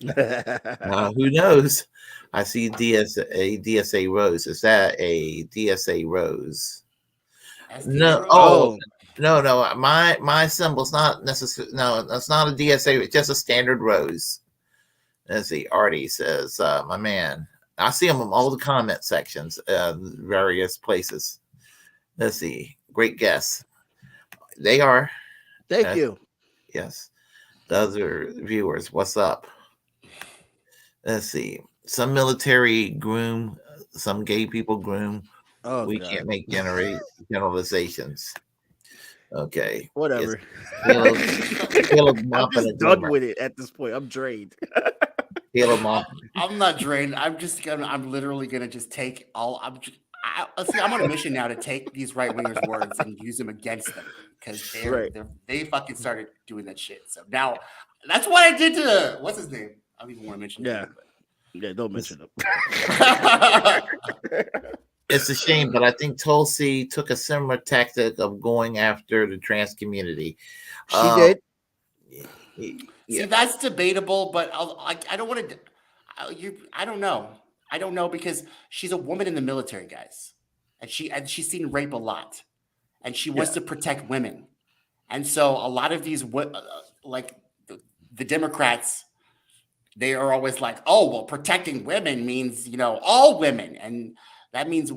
Who knows? I see DSA Rose. Is that a DSA Rose? No. Oh, no. My symbol's not necessarily. No, that's not a DSA. It's just a standard rose. Let's see. Artie says, my man. I see him in all the comment sections, various places. Let's see. Great guess. They are. Thank you. Yes. The other viewers, what's up? Let's see. Some military groom, some gay people groom. Oh, we can't make generalizations. Okay. Whatever. Caleb I'm just done with it at this point. I'm drained. I'm not drained. I'm literally gonna just take all. I'm on a mission now to take these right wingers' words and use them against them because they fucking started doing that shit. So now that's what I did to what's his name? I don't even want to mention. Yeah, don't mention him. it's a shame, but I think Tulsi took a similar tactic of going after the trans community. She did. See, that's debatable, but I don't want to. I don't know. I don't know because she's a woman in the military, guys, and she's seen rape a lot, and she wants to protect women, and so a lot of these like the Democrats, they are always like, oh well, protecting women means all women, and that means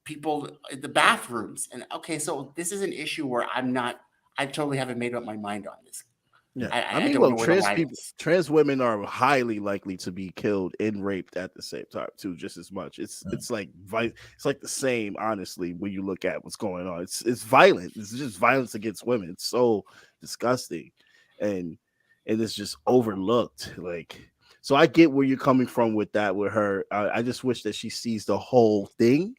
people in the bathrooms, and okay, so this is an issue where I totally haven't made up my mind on this. Yeah, I mean, look, trans women are highly likely to be killed and raped at the same time too, just as much. It's like the same, honestly, when you look at what's going on. It's violent. It's just violence against women. It's so disgusting, and it's just overlooked. Like, so I get where you're coming from with that. With her, I just wish that she sees the whole thing.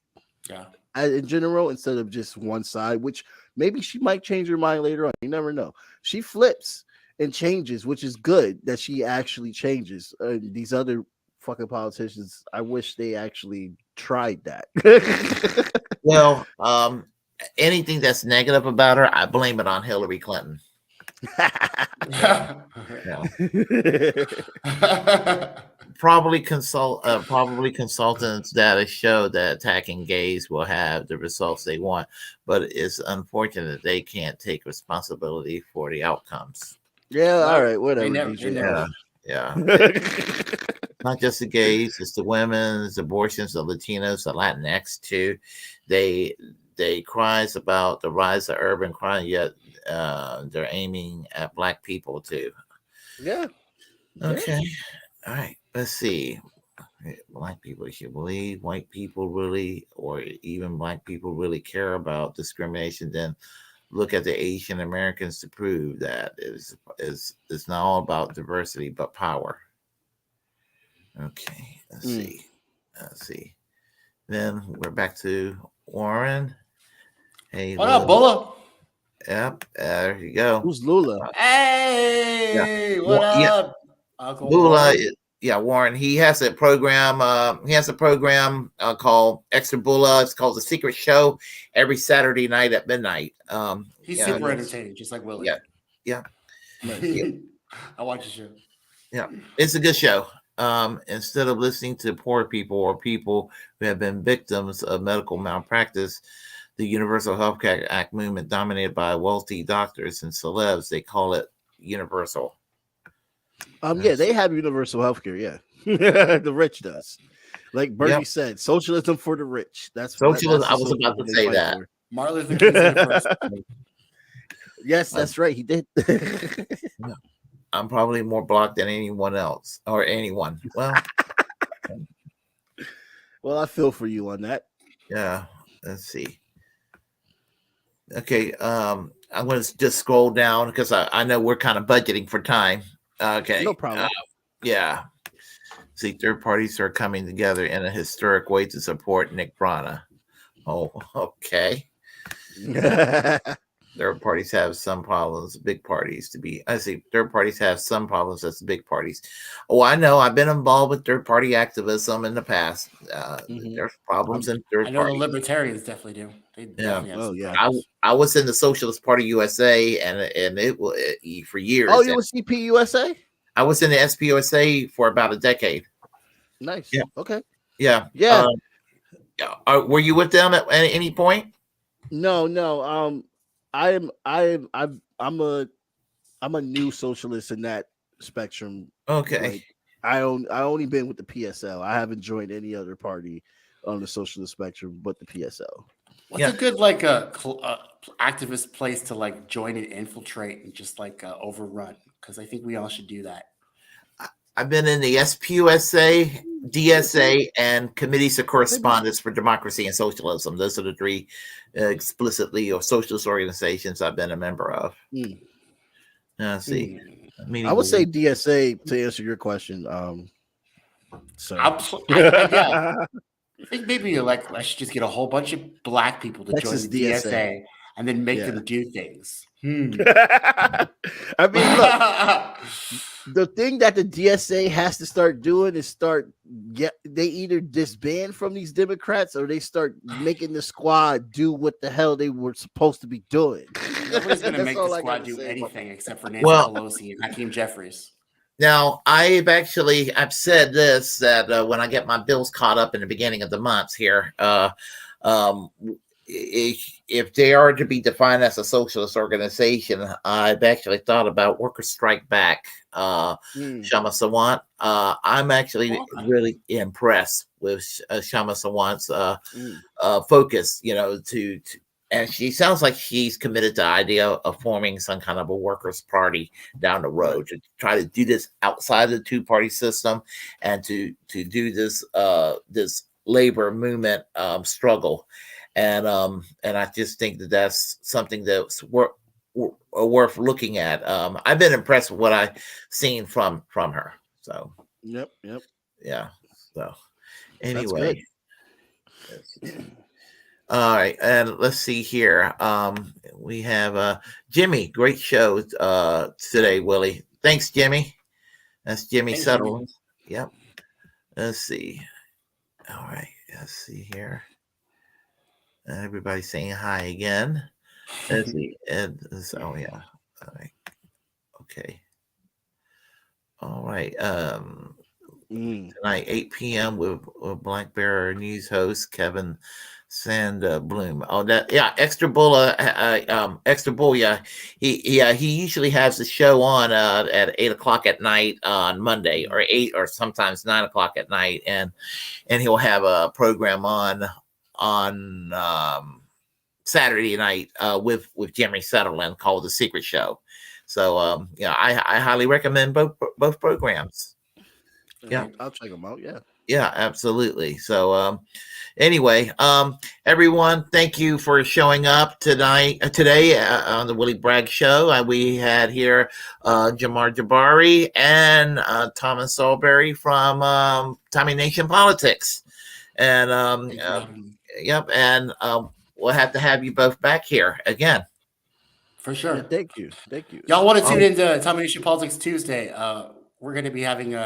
Yeah. In general, instead of just one side, which maybe she might change her mind later on. You never know. She flips and changes, which is good that she actually changes. These other fucking politicians, I wish they actually tried that. Well, anything that's negative about her, I blame it on Hillary Clinton. Probably consultants data show that attacking gays will have the results they want, but it's unfortunate they can't take responsibility for the outcomes. Yeah, all right, whatever. Yeah. Not just the gays, it's the women, the abortions, the Latinos, the Latinx too. They cries about the rise of urban crime, yet they're aiming at Black people too. Yeah. Okay. All right. Let's see. Black people should believe white people really, or even Black people really care about discrimination, then look at the Asian Americans to prove that it's not all about diversity but power. Okay, let's see. Then we're back to Warren. Hey, what up, Bulla? Yep, there you go. Who's Lula? Hey, what up, Uncle Lula? Warren? Warren. He has a program. Called Extra Bulla. It's called The Secret Show every Saturday night at midnight. He's super entertaining, just like Willie. Yeah. I watch the show. Yeah, it's a good show. Instead of listening to poor people or people who have been victims of medical malpractice, the Universal Health Care Act movement, dominated by wealthy doctors and celebs, they call it universal. Yeah, they have universal health care. Yeah, the rich does. Like Bernie said, socialism for the rich. That's socialism. I was about to say that. Martin Luther King first. Yes, that's right. He did. I'm probably more blocked than anyone else or anyone. Well, I feel for you on that. Yeah. Let's see. Okay. I'm going to just scroll down because I know we're kind of budgeting for time. Okay. No problem. Yeah. See, third parties are coming together in a historic way to support Nick Briahna. Oh, okay. Third parties have some problems, big parties to be. I see third parties have some problems as big parties. Oh, I know. I've been involved with third party activism in the past. There's problems in third parties. I know the libertarians definitely do. They definitely have I was in the Socialist Party USA, and it was for years. Oh, you were CP USA? I was in the SPUSA for about a decade. Nice. Yeah. Okay. Yeah. Were you with them at any point? No. I'm a new socialist in that spectrum. Okay. Like, I only been with the PSL. I haven't joined any other party on the socialist spectrum but the PSL. What's a good activist place to join and infiltrate and just overrun? Because I think we all should do that. I've been in the SPUSA, DSA, and Committees of Correspondence for Democracy and Socialism. Those are the three explicitly or socialist organizations I've been a member of. Let's see. I would say DSA to answer your question. I think maybe I should just get a whole bunch of Black people to join the DSA and then make them do things. I mean, look, the thing that the DSA has to start doing is they either disband from these Democrats or they start making the squad do what the hell they were supposed to be doing. Nobody's going to That's make the all I squad gotta do say about anything except for Nancy Well, Pelosi and Hakeem Jeffries. now I've said this, that when I get my bills caught up in the beginning of the month here, um, if they are to be defined as a socialist organization, I've actually thought about Workers Strike Back, Shama Sawant. I'm actually really impressed with Shama Sawant's focus, and she sounds like she's committed to the idea of forming some kind of a workers' party down the road to try to do this outside the two-party system and to do this this labor movement struggle. And I just think that that's something that's worth looking at. I've been impressed with what I've seen from her. So Yep. yeah. So That's anyway, all right, and let's see here. We have Jimmy. Great show today, Willie. Thanks, Jimmy. That's Jimmy Sutherland. Yep. Let's see. All right. Let's see here. Everybody's saying hi again. Let's see. Oh yeah. All right. Okay. All right. Tonight, 8 p.m. with Black Bear News host Kevin Sandbloom. Oh, that Extra Bull. Extra Bull. Yeah, he usually has the show on at 8 o'clock at night on Monday, or 8, or sometimes 9 o'clock at night, and he'll have a program on Saturday night with Jimmy Sutherland called The Secret Show. So I highly recommend both programs. Yeah, I'll check them out. Yeah, absolutely. So anyway, everyone, thank you for showing up today on the Willie Bragg Show. We had here Jamarr Jabari and Thomas Saulsberry from Tommy Nation Politics. And yep, and we'll have to have you both back here again. For sure. Yeah, thank you. Y'all want to tune into Tommy Nation Politics Tuesday? We're going to be having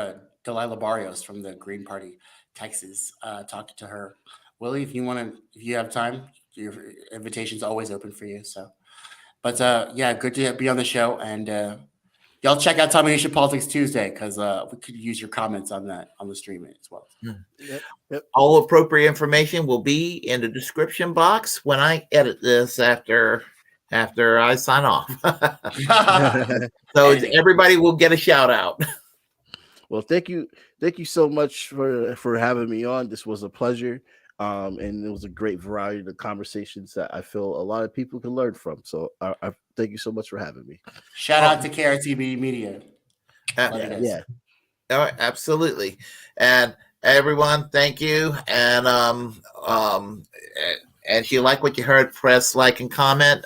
Delilah Barrios from the Green Party, Texas, talking to her. Willie, if you have time, your invitation's always open for you. So, but good to be on the show, and y'all check out Tommy Nation Politics Tuesday because we could use your comments on the stream as well. Yep. All appropriate information will be in the description box when I edit this after I sign off. So everybody will get a shout out. Well, thank you so much for having me on. This was a pleasure, and it was a great variety of conversations that I feel a lot of people can learn from. So I thank you so much for having me. Shout out to KRTB Media. Yeah. All right, absolutely. And everyone, thank you. And if you like what you heard, press like and comment.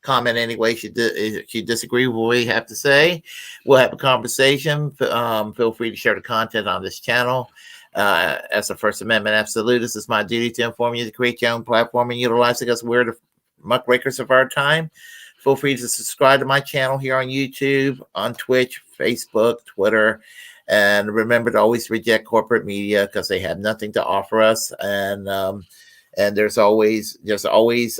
Comment anyway if you disagree with what we have to say. We'll have a conversation. Feel free to share the content on this channel. As a First Amendment absolutist, it's my duty to inform you to create your own platform and utilize it because we're the muckrakers of our time. Feel free to subscribe to my channel here on YouTube, on Twitch, Facebook, Twitter. And remember to always reject corporate media because they have nothing to offer us. And there's always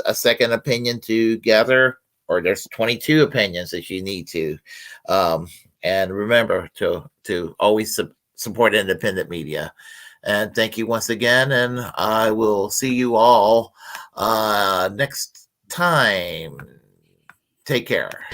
a second opinion to gather, or there's 22 opinions if you need to. And remember to always support independent media. And thank you once again. And I will see you all next time. Take care.